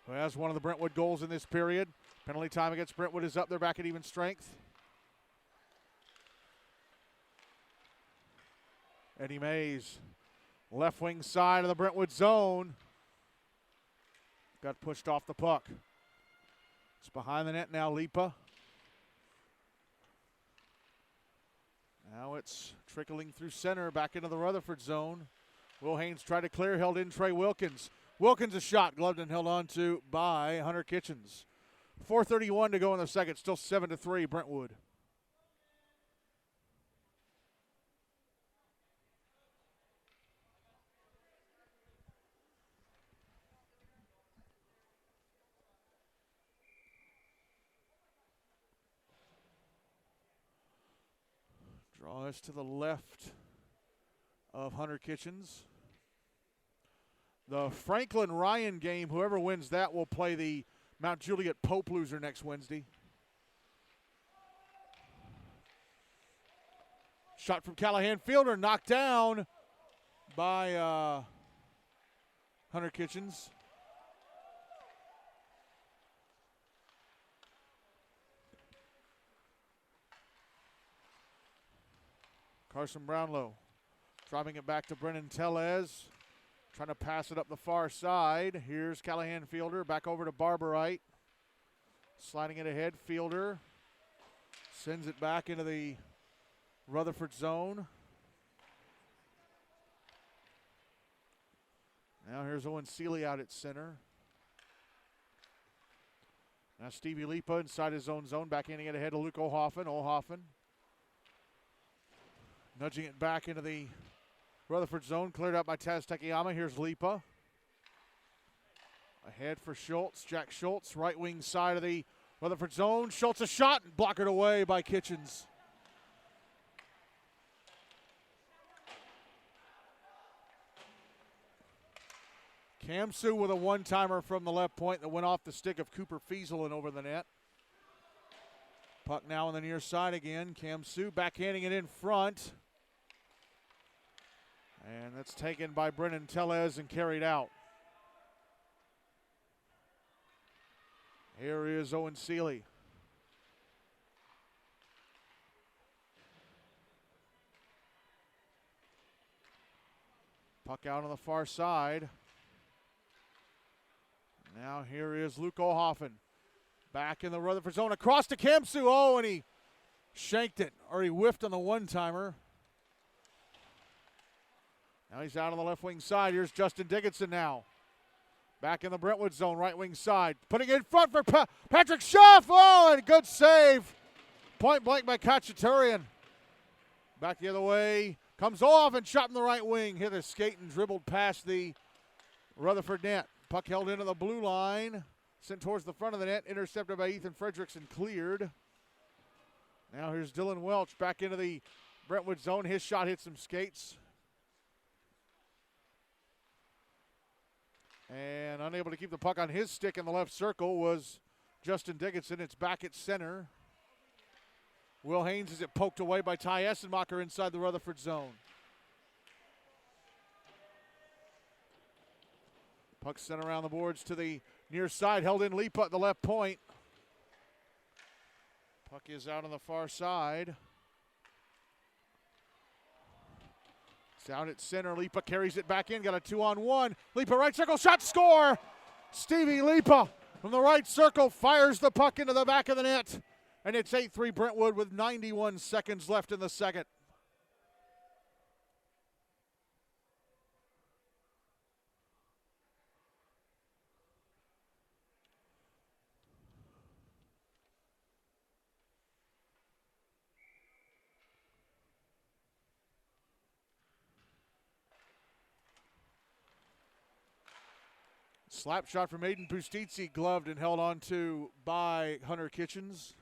who has one of the Brentwood goals in this period. Penalty time against Brentwood is up. They're back at even strength. Eddie Mays, left wing side of the Brentwood zone. Got pushed off the puck. It's behind the net now, Lipa. Now it's trickling through center, back into the Rutherford zone. Will Haynes tried to clear, held in Trey Wilkins. Wilkins a shot, gloved and held on to by Hunter Kitchens. 4:31 to go in the second, still 7-3 Brentwood. Draw us to the left of Hunter Kitchens. The Franklin-Ryan game, whoever wins that will play the Mount Juliet Pope loser next Wednesday. Shot from Callahan, fielder knocked down by Hunter Kitchens. Carson Brownlow driving it back to Brennan Tellez. Trying to pass it up the far side. Here's Callahan fielder. Back over to Barberite. Sliding it ahead. Fielder sends it back into the Rutherford zone. Now here's Owen Seeley out at center. Now Stevie Lipa inside his own zone. Backhanding it ahead to Luke O'Hoffen. O'Hoffen nudging it back into the Rutherford zone, cleared out by Taz Takayama. Here's Lipa. Ahead for Schultz. Jack Schultz, right wing side of the Rutherford zone. Schultz a shot, and blockered away by Kitchens. Kamssu with a one-timer from the left point that went off the stick of Cooper Fiesel and over the net. Puck now on the near side again. Kamssu backhanding it in front. And that's taken by Brennan Tellez and carried out. Here is Owen Seeley. Puck out on the far side. Now here is Luke O'Hoffen. Back in the Rutherford zone, across to Kamssu. Oh, and he shanked it, or he whiffed on the one-timer. Now he's out on the left wing side. Here's Justin Dickinson now. Back in the Brentwood zone, right wing side. Putting it in front for Patrick Schaff. Oh, and a good save. Point blank by Kachaturian. Back the other way. Comes off and shot in the right wing. Hit a skate and dribbled past the Rutherford net. Puck held into the blue line. Sent towards the front of the net. Intercepted by Ethan Fredericks and cleared. Now here's Dylan Welch back into the Brentwood zone. His shot hit some skates. And unable to keep the puck on his stick in the left circle was Justin Dickinson. It's back at center. Will Haynes has it poked away by Ty Essenmacher inside the Rutherford zone. Puck sent around the boards to the near side. Held in Lipa at the left point. Puck is out on the far side. Down at center, Lipa carries it back in, got a 2-on-1. Lipa right circle, shot, score! Stevie Lipa from the right circle fires the puck into the back of the net. And it's 8-3 Brentwood with 91 seconds left in the second. Slap shot from Aiden Pustitsi, gloved and held on to by Hunter Kitchens.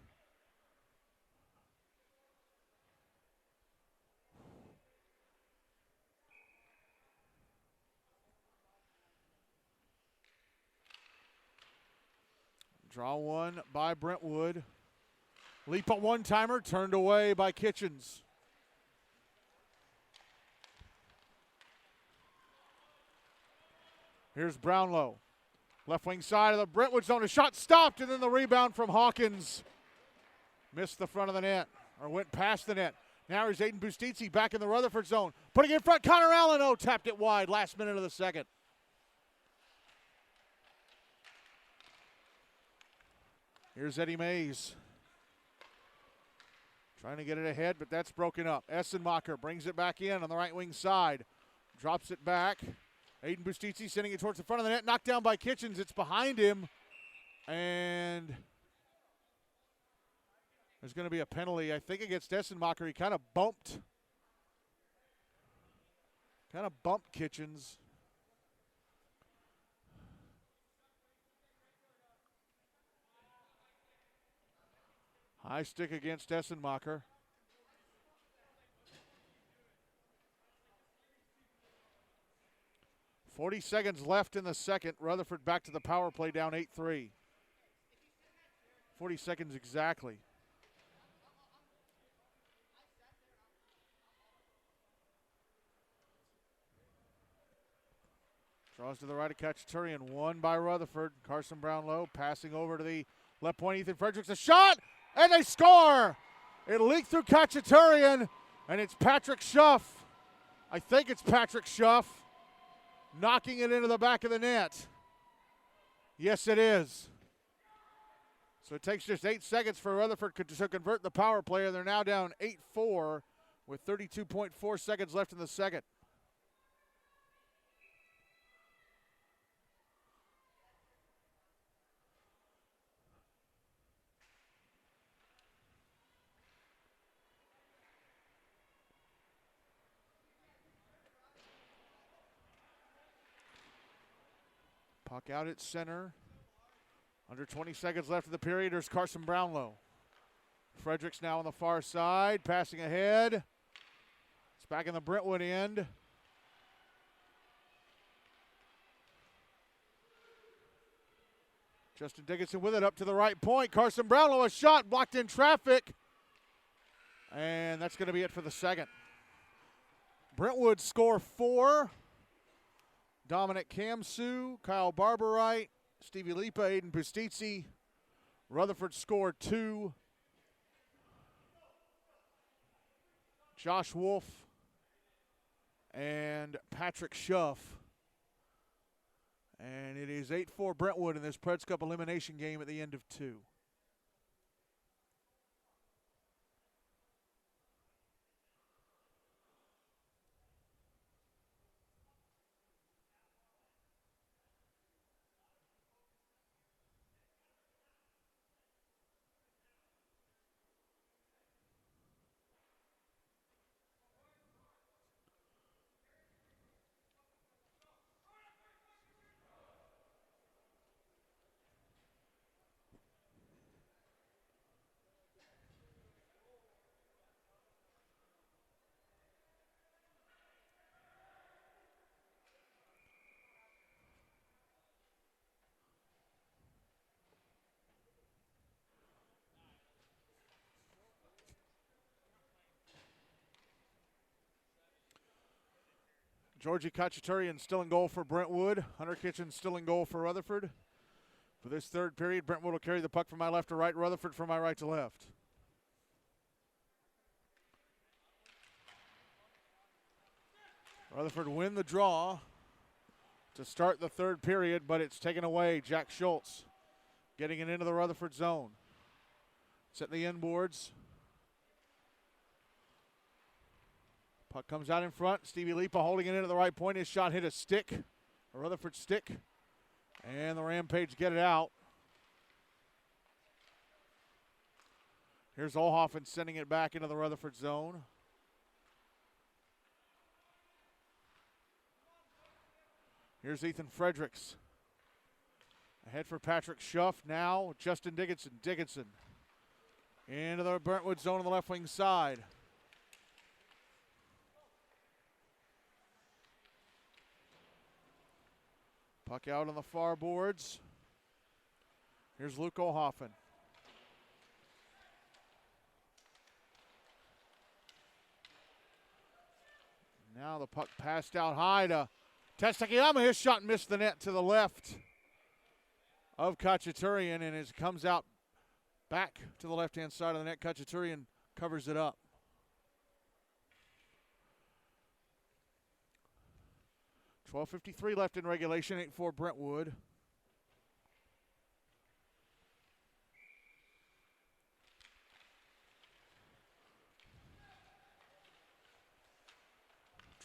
Draw one by Brentwood. Lipa one-timer, turned away by Kitchens. Here's Brownlow. Left wing side of the Brentwood zone. A shot stopped, and then the rebound from Hawkins. Missed the front of the net, or went past the net. Now here's Aiden Pustitsi back in the Rutherford zone. Putting it in front, Connor Allen. Oh, tapped it wide, last minute of the second. Here's Eddie Mays. Trying to get it ahead, but that's broken up. Essenmacher brings it back in on the right wing side. Drops it back. Aiden Bustizzi sending it towards the front of the net. Knocked down by Kitchens. It's behind him. And there's going to be a penalty, I think, against Essenmacher. He kind of bumped Kitchens. High stick against Essenmacher. .40 seconds left in the second. Rutherford back to the power play, down 8-3. 40 seconds exactly. Draws to the right of Kachaturian. Won by Rutherford. Carson Brownlow passing over to the left point. Ethan Fredericks. A shot! And they score! It leaked through Kachaturian, and it's Patrick Schuff. I think it's Patrick Schuff knocking it into the back of the net. Yes, it is. So it takes just 8 seconds for Rutherford to convert the power play, and they're now down 8-4 with 32.4 seconds left in the second. Puck out at center. Under 20 seconds left of the period. There's Carson Brownlow. Fredericks now on the far side, passing ahead. It's back in the Brentwood end. Justin Dickinson with it up to the right point. Carson Brownlow, a shot blocked in traffic. And that's going to be it for the second. Brentwood score 4. Dominick Kamssu, Kyle Barberite, Stevie Lipa, Aiden Bustizzi. Rutherford scored 2. Josh Wolf and Patrick Schuff. And it is 8-4 Brentwood in this Preds Cup elimination game at the end of 2. Georgie Kachaturian still in goal for Brentwood. Hunter Kitchen still in goal for Rutherford. For this third period, Brentwood will carry the puck from my left to right, Rutherford from my right to left. Rutherford win the draw to start the third period, but it's taken away. Jack Schultz getting it into the Rutherford zone. Setting the inboards. Puck comes out in front. Stevie Lipa holding it into the right point. His shot hit a stick, a Rutherford stick. And the Rampage get it out. Here's Olhoffen sending it back into the Rutherford zone. Here's Ethan Fredericks. Ahead for Patrick Schuff. Now Justin Dickinson. Dickinson into the Brentwood zone on the left wing side. Puck out on the far boards. Here's Luke Olhoffen. Now the puck passed out high to Testakiyama. His shot missed the net to the left of Kachaturian, and as it comes out back to the left-hand side of the net, Kachaturian covers it up. .12:53 left in regulation, 8-4 Brentwood.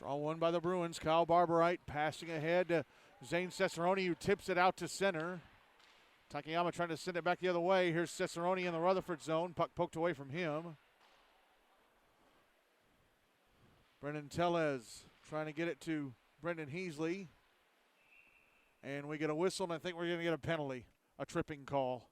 Draw one by the Bruins. Kyle Barberite passing ahead to Zane Cesaroni, who tips it out to center. Takayama trying to send it back the other way. Here's Cesaroni in the Rutherford zone. Puck poked away from him. Brendan Tellez trying to get it to Brendan Heasley. And we get a whistle, and I think we're going to get a penalty, a tripping call.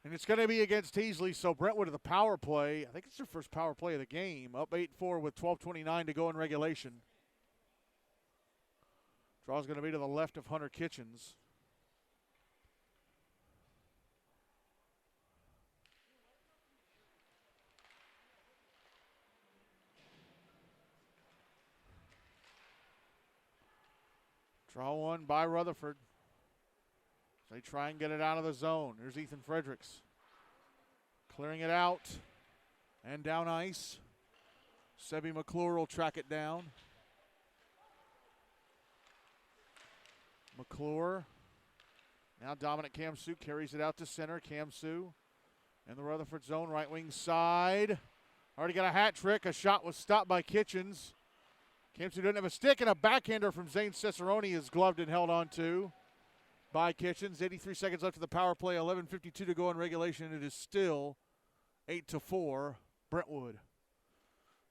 And it's going to be against Heasley, so Brentwood at the power play. I think it's their first power play of the game. Up 8-4 with 12:29 to go in regulation. Draw's going to be to the left of Hunter Kitchens. Draw one by Rutherford. They try and get it out of the zone. Here's Ethan Fredericks. Clearing it out and down ice. Sebi McClure will track it down. McClure. Now Dominick Kamssu carries it out to center. Kamssu in the Rutherford zone, right wing side. Already got a hat trick. A shot was stopped by Kitchens. Kamssu doesn't have a stick, and a backhander from Zane Cesaroni is gloved and held on to by Kitchens. 83 seconds left of the power play, 11:52 to go in regulation. It is still 8-4 Brentwood.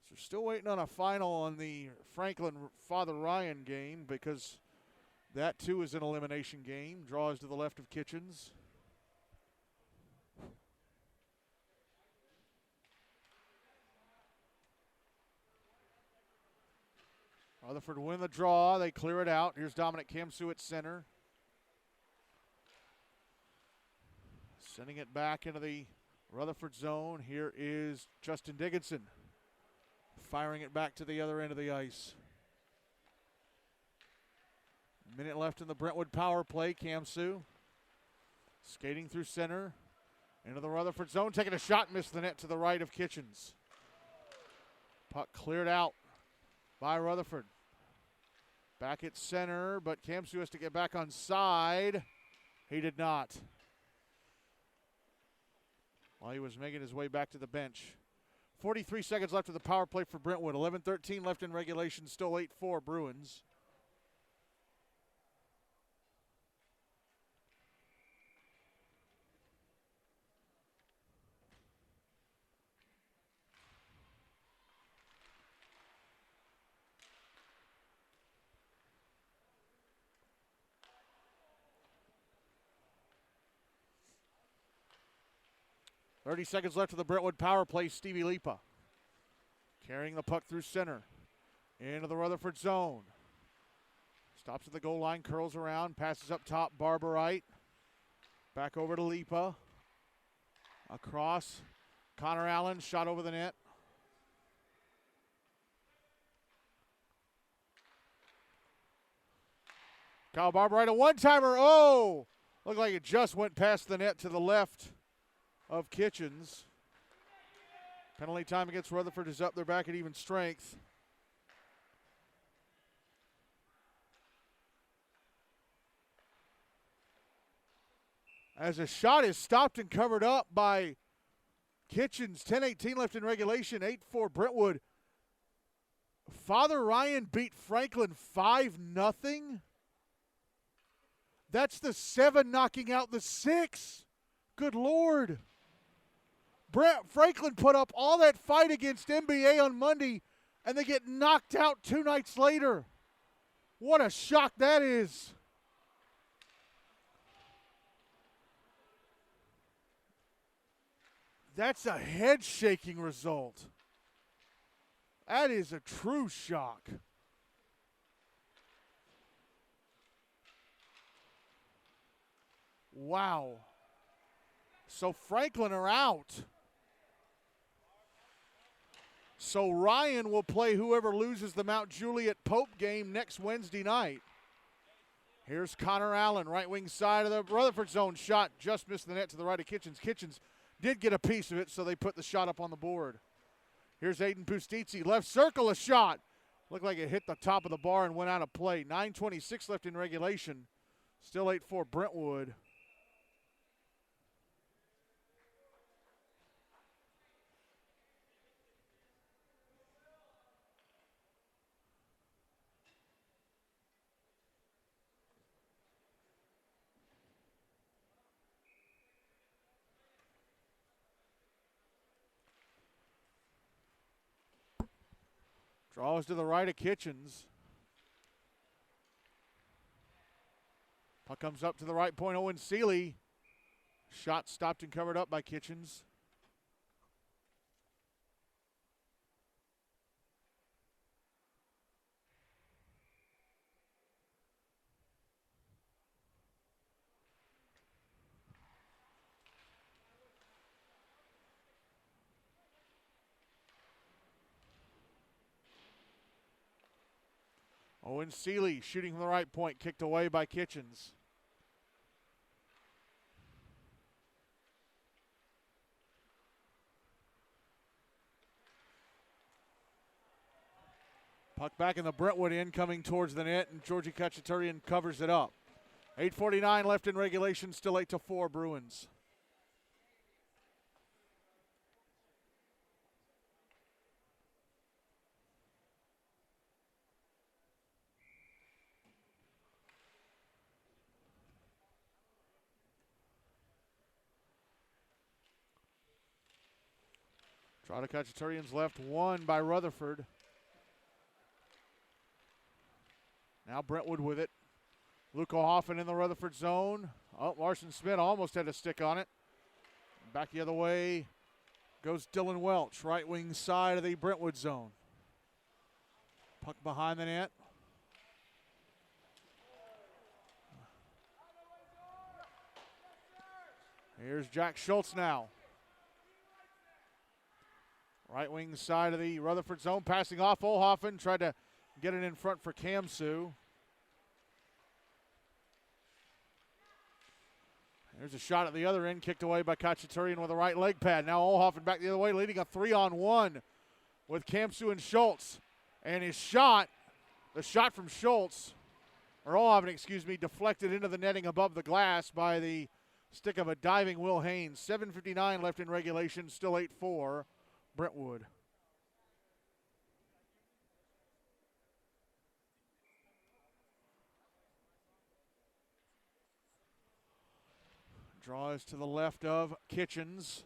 So still waiting on a final on the Franklin Father Ryan game because that too is an elimination game. Draws to the left of Kitchens. Rutherford win the draw. They clear it out. Here's Dominick Kamssu at center. Sending it back into the Rutherford zone. Here is Justin Dickinson. Firing it back to the other end of the ice. Minute left in the Brentwood power play. Kamssu skating through center. Into the Rutherford zone. Taking a shot. Missed the net to the right of Kitchens. Puck cleared out by Rutherford. Back at center, but Kamssu has to get back on side. He did not. While he was making his way back to the bench. 43 seconds left of the power play for Brentwood. 11:13 left in regulation. Still 8-4 Bruins. .30 seconds left of the Brentwood power play. Stevie Lipa carrying the puck through center. Into the Rutherford zone. Stops at the goal line, curls around, passes up top, Barberite. Back over to Lipa. Across. Connor Allen, shot over the net. Kyle Barberite, a one-timer. Oh! Looked like it just went past the net to the left of Kitchens. Penalty time against Rutherford is up. They're back at even strength. As a shot is stopped and covered up by Kitchens. 10:18 left in regulation. 8-4 Brentwood. Father Ryan beat Franklin 5-0. That's the 7 knocking out the 6. Good Lord. Franklin put up all that fight against NBA on Monday, and they get knocked out 2 nights later. What a shock that is. That's a head-shaking result. That is a true shock. Wow. So Franklin are out. So Ryan will play whoever loses the Mount Juliet Pope game next Wednesday night. Here's Connor Allen, right wing side of the Rutherford zone. Shot just missed the net to the right of Kitchens. Kitchens did get a piece of it, so they put the shot up on the board. Here's Aiden Pustizzi, left circle, a shot. Looked like it hit the top of the bar and went out of play. 9:26 left in regulation. Still 8-4 Brentwood. Draws to the right of Kitchens. Puck comes up to the right point. Owen Seeley. Shot stopped and covered up by Kitchens. Owen Seeley shooting from the right point, kicked away by Kitchens. Puck back in the Brentwood end, coming towards the net, and Georgie Khachaturian covers it up. 8:49 left in regulation, still 8-4 Bruins. Draw to Khachaturian's left, won by Rutherford. Now Brentwood with it. Luco Hoffman in the Rutherford zone. Oh, Larson Smith almost had a stick on it. Back the other way goes Dylan Welch, right wing side of the Brentwood zone. Puck behind the net. Here's Jack Schultz now. Right wing side of the Rutherford zone, passing off. Olhoffen tried to get it in front for Kamssu. There's a shot at the other end, kicked away by Khachaturian with a right leg pad. Now Olhoffen back the other way, leading a 3-on-1 with Kamssu and Schultz. And his shot, the shot from Schultz, or Olhoffen, excuse me, deflected into the netting above the glass by the stick of a diving Will Haynes. 7:59 left in regulation, still 8-4 Brentwood. Draws to the left of Kitchens.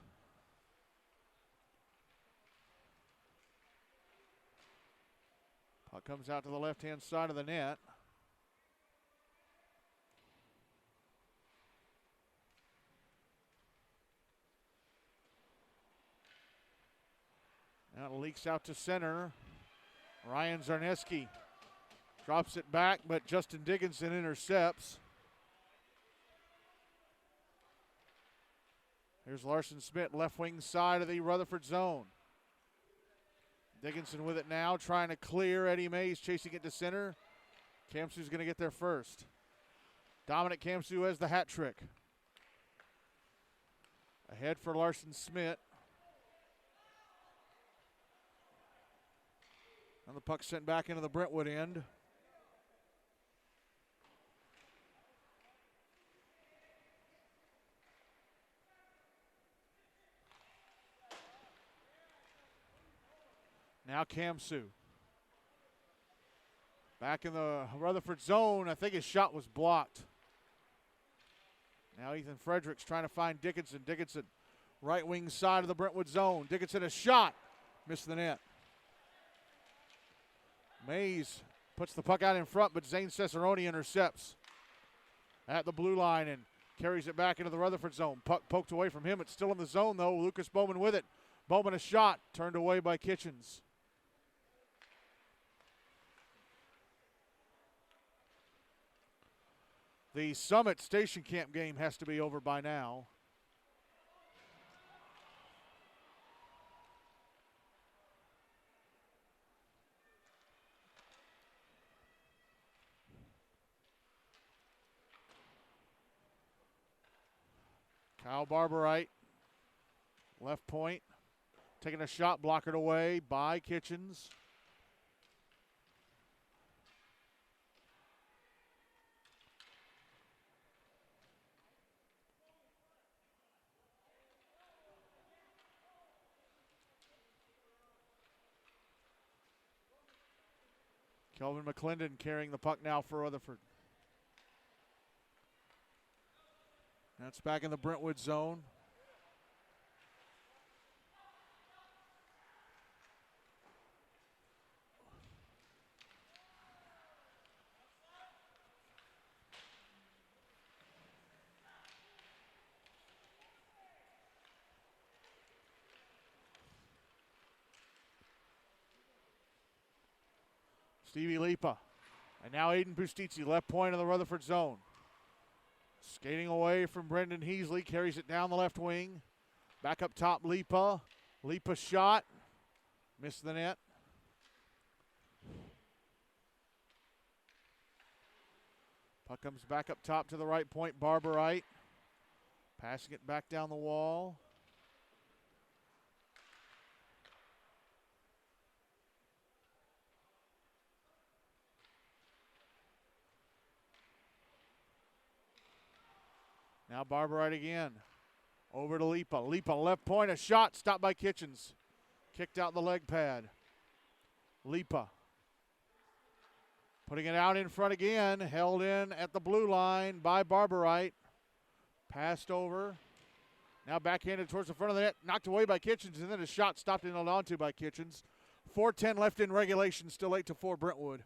Puck comes out to the left-hand side of the net. Now it leaks out to center. Ryan Zarneski drops it back, but Justin Dickinson intercepts. Here's Larson Smith, left wing side of the Rutherford zone. Dickinson with it now, trying to clear. Eddie Mays chasing it to center. Kamsu's going to get there first. Dominick Kamssu has the hat trick. Ahead for Larson Smith. And the puck sent back into the Brentwood end. Now Kamssu. Back in the Rutherford zone. I think his shot was blocked. Now Ethan Fredericks trying to find Dickinson. Dickinson, right wing side of the Brentwood zone. Dickinson a shot. Missed the net. Mays puts the puck out in front, but Zane Cesaroni intercepts at the blue line and carries it back into the Rutherford zone. Puck poked away from him. It's still in the zone, though. Lucas Bowman with it. Bowman a shot. Turned away by Kitchens. The Summit Station Camp game has to be over by now. Kyle Barberite, left point, taking a shot, blockered away by Kitchens. Kelvin McClendon carrying the puck now for Rutherford. That's back in the Brentwood zone. Stevie Lipa. And now Aiden Pustizzi, left point of the Rutherford zone. Skating away from Brendan Heasley, carries it down the left wing. Back up top, Lipa. Lipa shot. Missed the net. Puck comes back up top to the right point, Barberite. Passing it back down the wall. Now Barberite again. Over to Lipa. Lipa left point, a shot, stopped by Kitchens. Kicked out the leg pad. Lipa. Putting it out in front again, held in at the blue line by Barberite. Passed over. Now backhanded towards the front of the net, knocked away by Kitchens, and then a shot stopped and held onto by Kitchens. 4:10 left in regulation, still 8-4 Brentwood.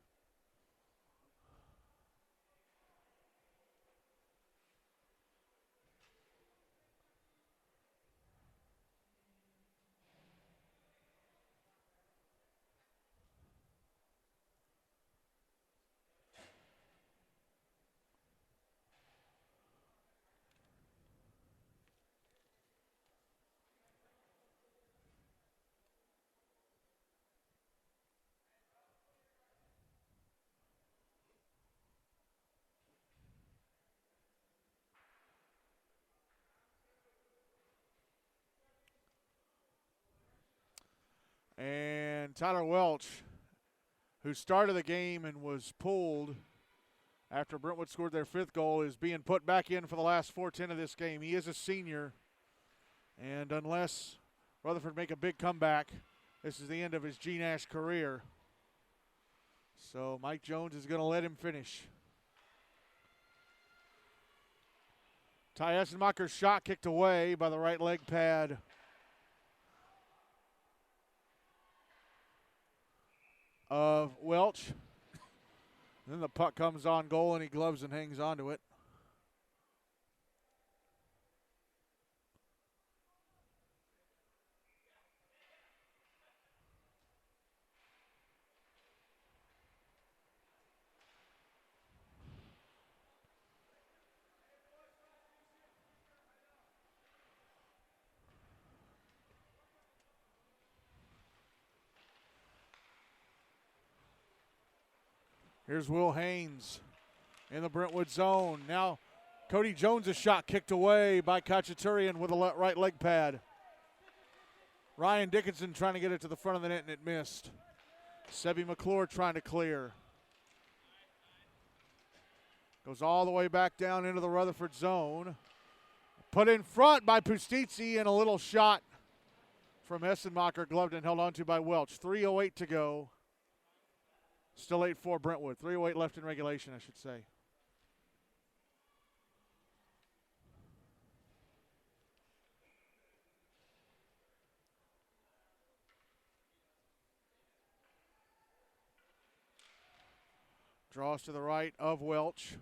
And Tyler Welch, who started the game and was pulled after Brentwood scored their 5th goal, is being put back in for the last 4:10 of this game. He is a senior, and unless Rutherford make a big comeback, this is the end of his GNASH career. So Mike Jones is going to let him finish. Ty Essenmacher's shot kicked away by the right leg pad of Welch. Then the puck comes on goal and he gloves and hangs onto it. Here's Will Haynes in the Brentwood zone. Now Cody Jones' shot kicked away by Khachaturian with a right leg pad. Ryan Dickinson trying to get it to the front of the net and it missed. Sebi McClure trying to clear. Goes all the way back down into the Rutherford zone. Put in front by Pustizzi and a little shot from Essenmacher, gloved and held onto by Welch. 3:08 to go. Still 8-4 Brentwood. 3:08 left in regulation, I should say. Draws to the right of Welch.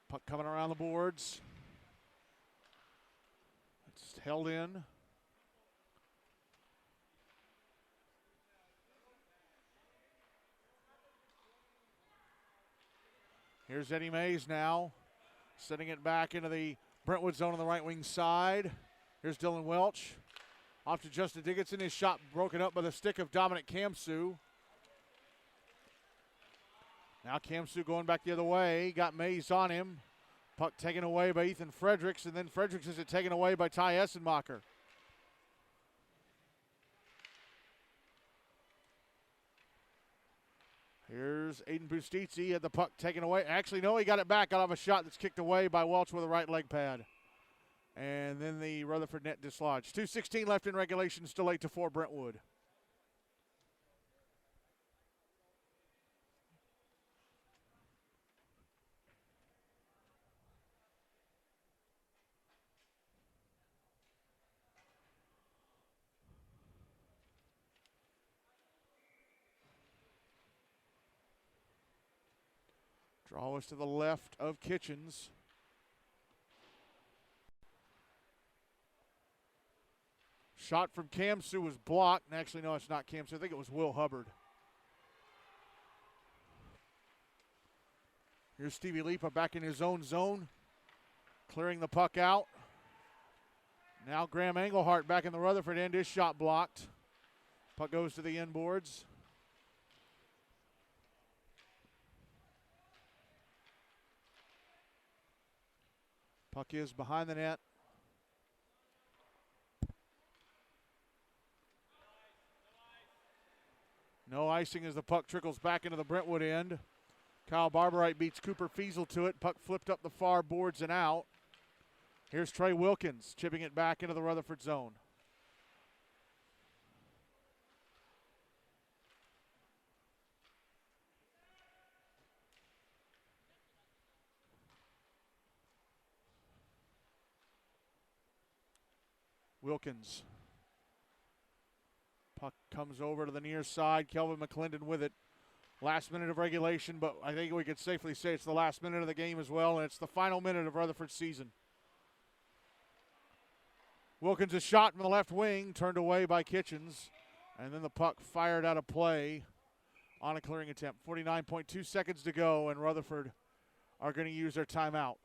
Puck coming around the boards. It's held in. Here's Eddie Mays now, sending it back into the Brentwood zone on the right wing side. Here's Dylan Welch. Off to Justin Dickinson. His shot broken up by the stick of Dominick Kamssu. Now Kamssu going back the other way. Got Mays on him. Puck taken away by Ethan Fredericks, and then Fredericks is taken away by Ty Essenmacher. Here's Aiden Pustizzi, had the puck taken away. Actually, no, he got it back. Got off a shot that's kicked away by Welch with a right leg pad. And then the Rutherford net dislodged. 2:16 left in regulation, still 8-4 Brentwood. Draw is to the left of Kitchens. Shot from Kamssu was blocked. And actually, no, it's not Kamssu. I think it was Will Hubbard. Here's Stevie Lipa back in his own zone, clearing the puck out. Now Graham Engelhart back in the Rutherford end. His shot blocked. Puck goes to the inboards. Puck is behind the net. No icing as the puck trickles back into the Brentwood end. Kyle Barberite beats Cooper Fiesel to it. Puck flipped up the far boards and out. Here's Trey Wilkins chipping it back into the Rutherford zone. Wilkins. Puck comes over to the near side. Kelvin McClendon with it. Last minute of regulation, but I think we could safely say it's the last minute of the game as well, and it's the final minute of Rutherford's season. Wilkins' a shot from the left wing, turned away by Kitchens, and then the puck fired out of play on a clearing attempt. 49.2 seconds to go, and Rutherford are going to use their timeout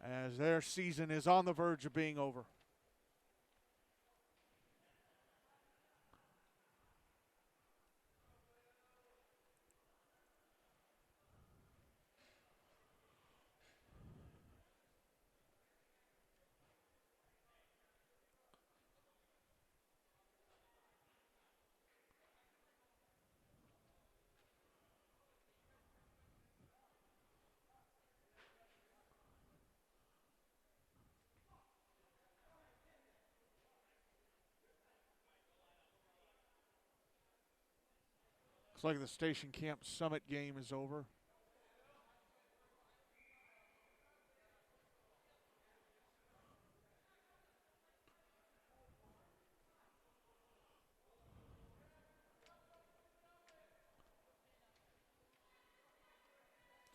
as their season is on the verge of being over. Looks like the Station Camp Summit game is over.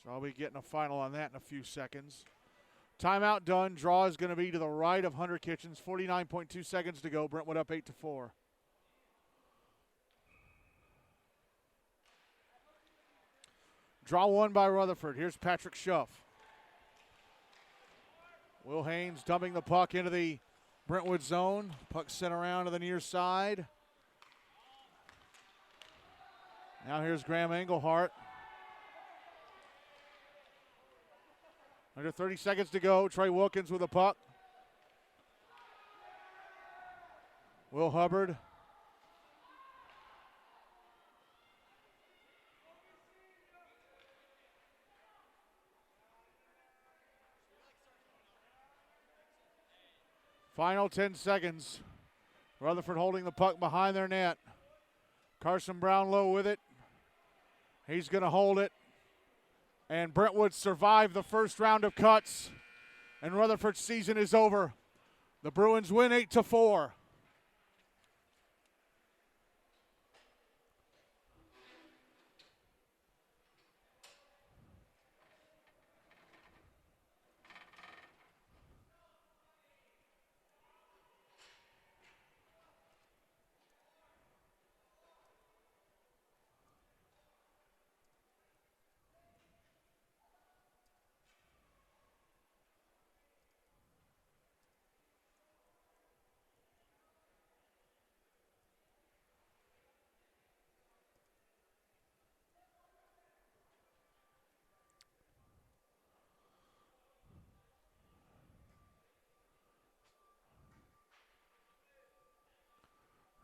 So I'll be getting a final on that in a few seconds. Timeout done. Draw is going to be to the right of Hunter Kitchens. 49.2 seconds to go. Brentwood up 8-4. Draw one by Rutherford. Here's Patrick Schuff. Will Haynes dumping the puck into the Brentwood zone. Puck sent around to the near side. Now here's Graham Engelhart. Under 30 seconds to go. Trey Wilkins with the puck. Will Hubbard. Final 10 seconds. Rutherford holding the puck behind their net. Carson Brownlow with it. He's going to hold it. And Brentwood survived the first round of cuts. And Rutherford's season is over. The Bruins win 8-4.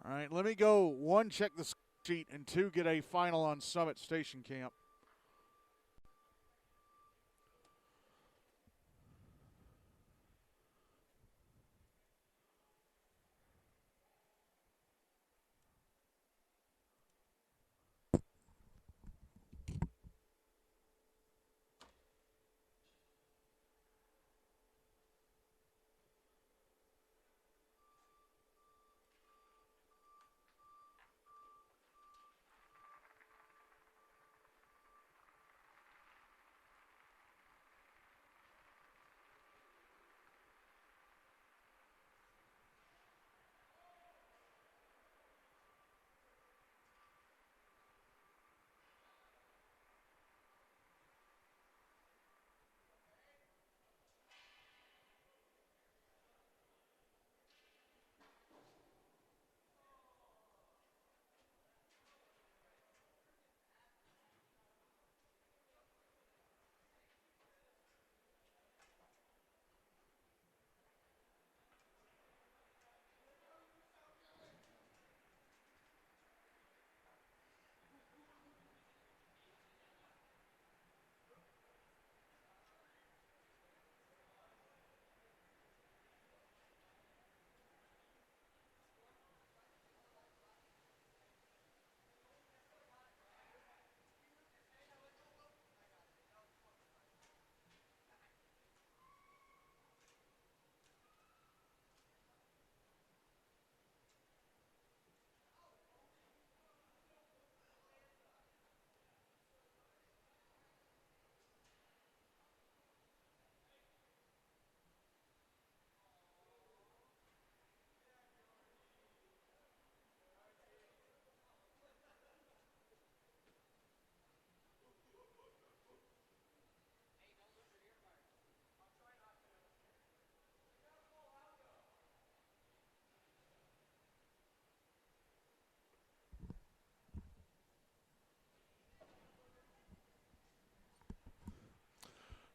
All right, let me go one, check the sheet, and two, get a final on Summit Station Camp.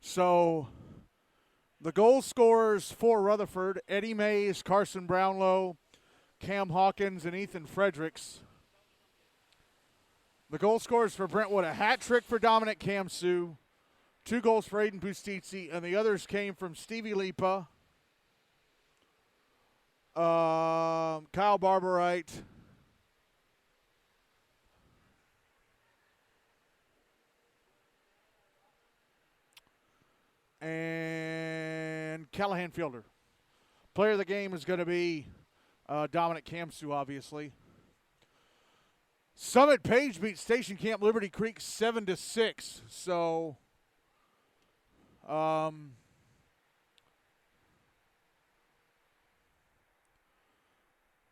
So the goal scorers for Rutherford, Eddie Mays, Carson Brownlow, Cam Hawkins, and Ethan Fredericks. The goal scorers for Brentwood, a hat trick for Dominick Kamssu, 2 goals for Aiden Pustici, and the others came from Stevie Lipa, Kyle Barberite, and Callahan Fielder. Player of the game is going to be Dominick Kamssu, obviously. Summit Page beat Station Camp Liberty Creek 7-6. So,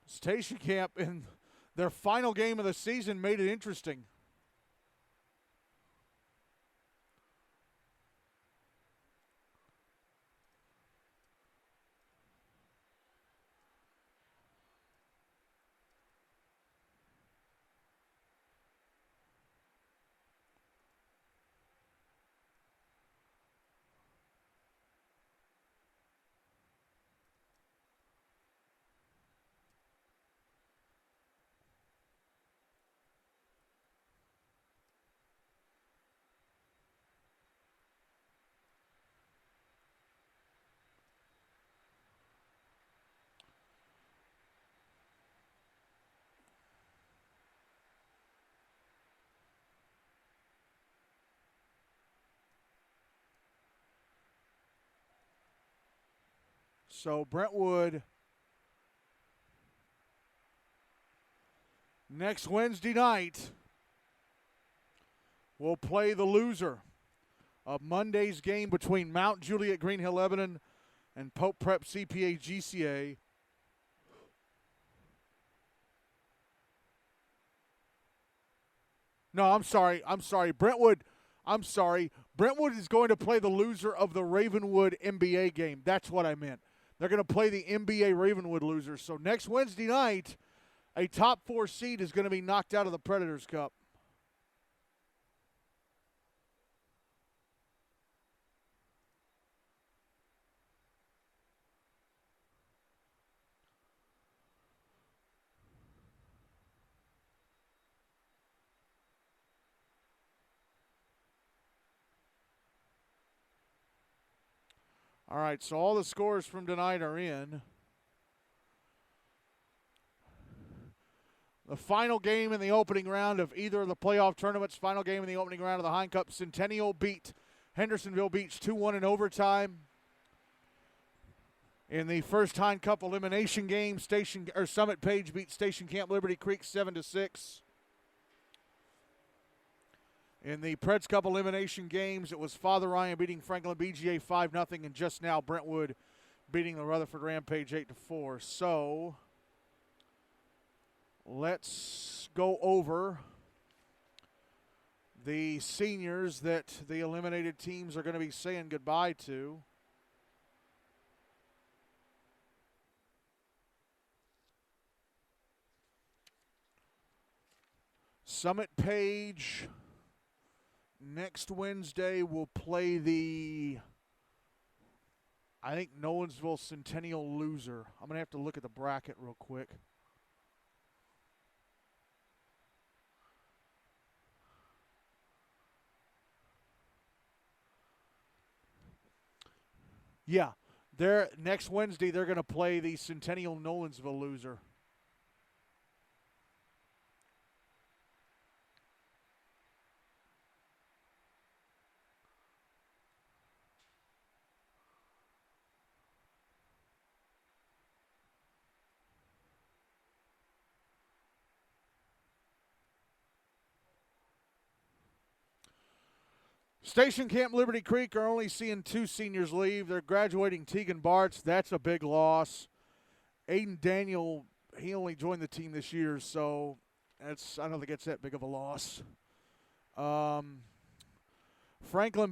Station Camp in their final game of the season made it interesting. So Brentwood next Wednesday night will play the loser of Monday's game between Mount Juliet Green Hill Lebanon and Pope Prep CPA GCA. No, I'm sorry. Brentwood is going to play the loser of the Ravenwood MBA game. That's what I meant. They're going to play the MBA Ravenwood loser. So next Wednesday night, a top 4 seed is going to be knocked out of the Predators Cup. All right, so all the scores from tonight are in. The final game in the opening round of either of the playoff tournaments, final game in the opening round of the Hein Cup, Centennial beat Hendersonville Beach 2-1 in overtime. In the first Hein Cup elimination game, Summit Page beat Station Camp Liberty Creek 7-6. In the Preds Cup elimination games, it was Father Ryan beating Franklin BGA 5-0, and just now Brentwood beating the Rutherford Rampage 8-4. So let's go over the seniors that the eliminated teams are going to be saying goodbye to. Summit Page next Wednesday will play I think Nolensville Centennial loser. I'm going to have to look at the bracket real quick. Yeah, next Wednesday they're going to play the Centennial Nolensville loser. Station Camp Liberty Creek are only seeing 2 seniors leave. They're graduating Tegan Bartz. That's a big loss. Aiden Daniel, he only joined the team this year, so I don't think it's that big of a loss. Franklin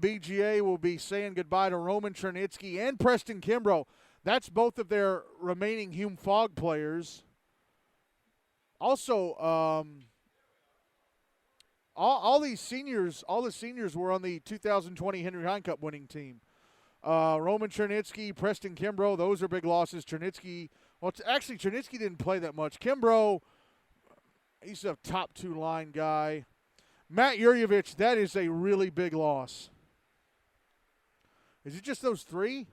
BGA will be saying goodbye to Roman Chernitsky and Preston Kimbrough. That's both of their remaining Hume Fogg players. Also all these seniors, all the seniors were on the 2020 Henry Hine Cup winning team. Roman Chernitsky, Preston Kimbrough, those are big losses. Chernitsky, well, actually, Chernitsky didn't play that much. Kimbrough, he's a top 2 line guy. Matt Yurjevich, that is a really big loss. Is it just those 3?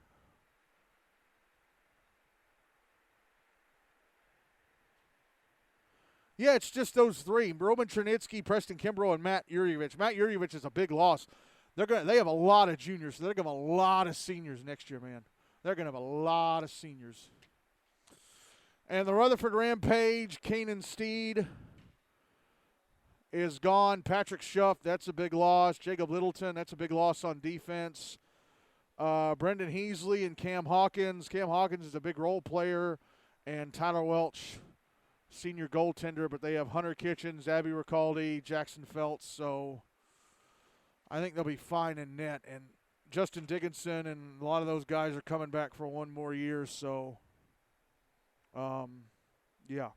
Yeah, it's just those 3. Roman Chernitsky, Preston Kimbrough, and Matt Yurjevich. Matt Yurjevich is a big loss. They have a lot of juniors, so they're going to have a lot of seniors next year, man. They're going to have a lot of seniors. And the Rutherford Rampage, Kanan Steed is gone. Patrick Schuff, that's a big loss. Jacob Littleton, that's a big loss on defense. Brendan Heasley and Cam Hawkins. Cam Hawkins is a big role player. And Tyler Welch, senior goaltender. But they have Hunter Kitchens, Abby Ricaldi, Jackson Feltz. So I think they'll be fine in net. And Justin Dickinson and a lot of those guys are coming back for one more year. So, yeah.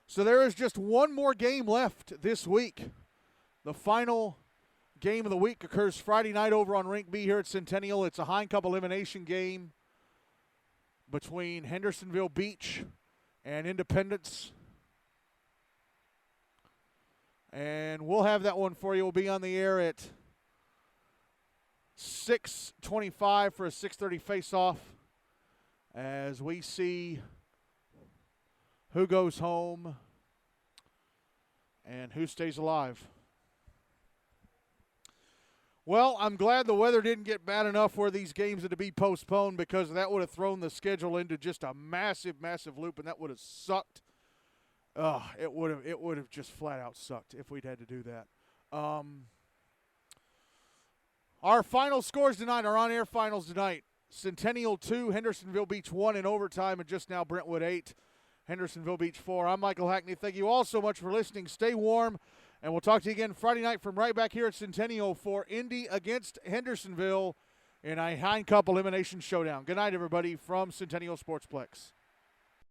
So there is just one more game left this week. The final game of the week occurs Friday night over on Rink B here at Centennial. It's a Hine Cup elimination game between Hendersonville Beach and Independence. And we'll have that one for you. We'll be on the air at 6:25 for a 6:30 face-off as we see who goes home and who stays alive. Well, I'm glad the weather didn't get bad enough where these games had to be postponed, because that would have thrown the schedule into just a massive, massive loop, and that would have sucked. It would have just flat out sucked if we'd had to do that. Our final scores tonight, our on-air finals tonight: Centennial 2, Hendersonville Beach 1 in overtime, and just now Brentwood 8, Hendersonville Beach 4. I'm Michael Hackney. Thank you all so much for listening. Stay warm, and we'll talk to you again Friday night from right back here at Centennial for Indy against Hendersonville in a Hine Cup elimination showdown. Good night, everybody, from Centennial Sportsplex.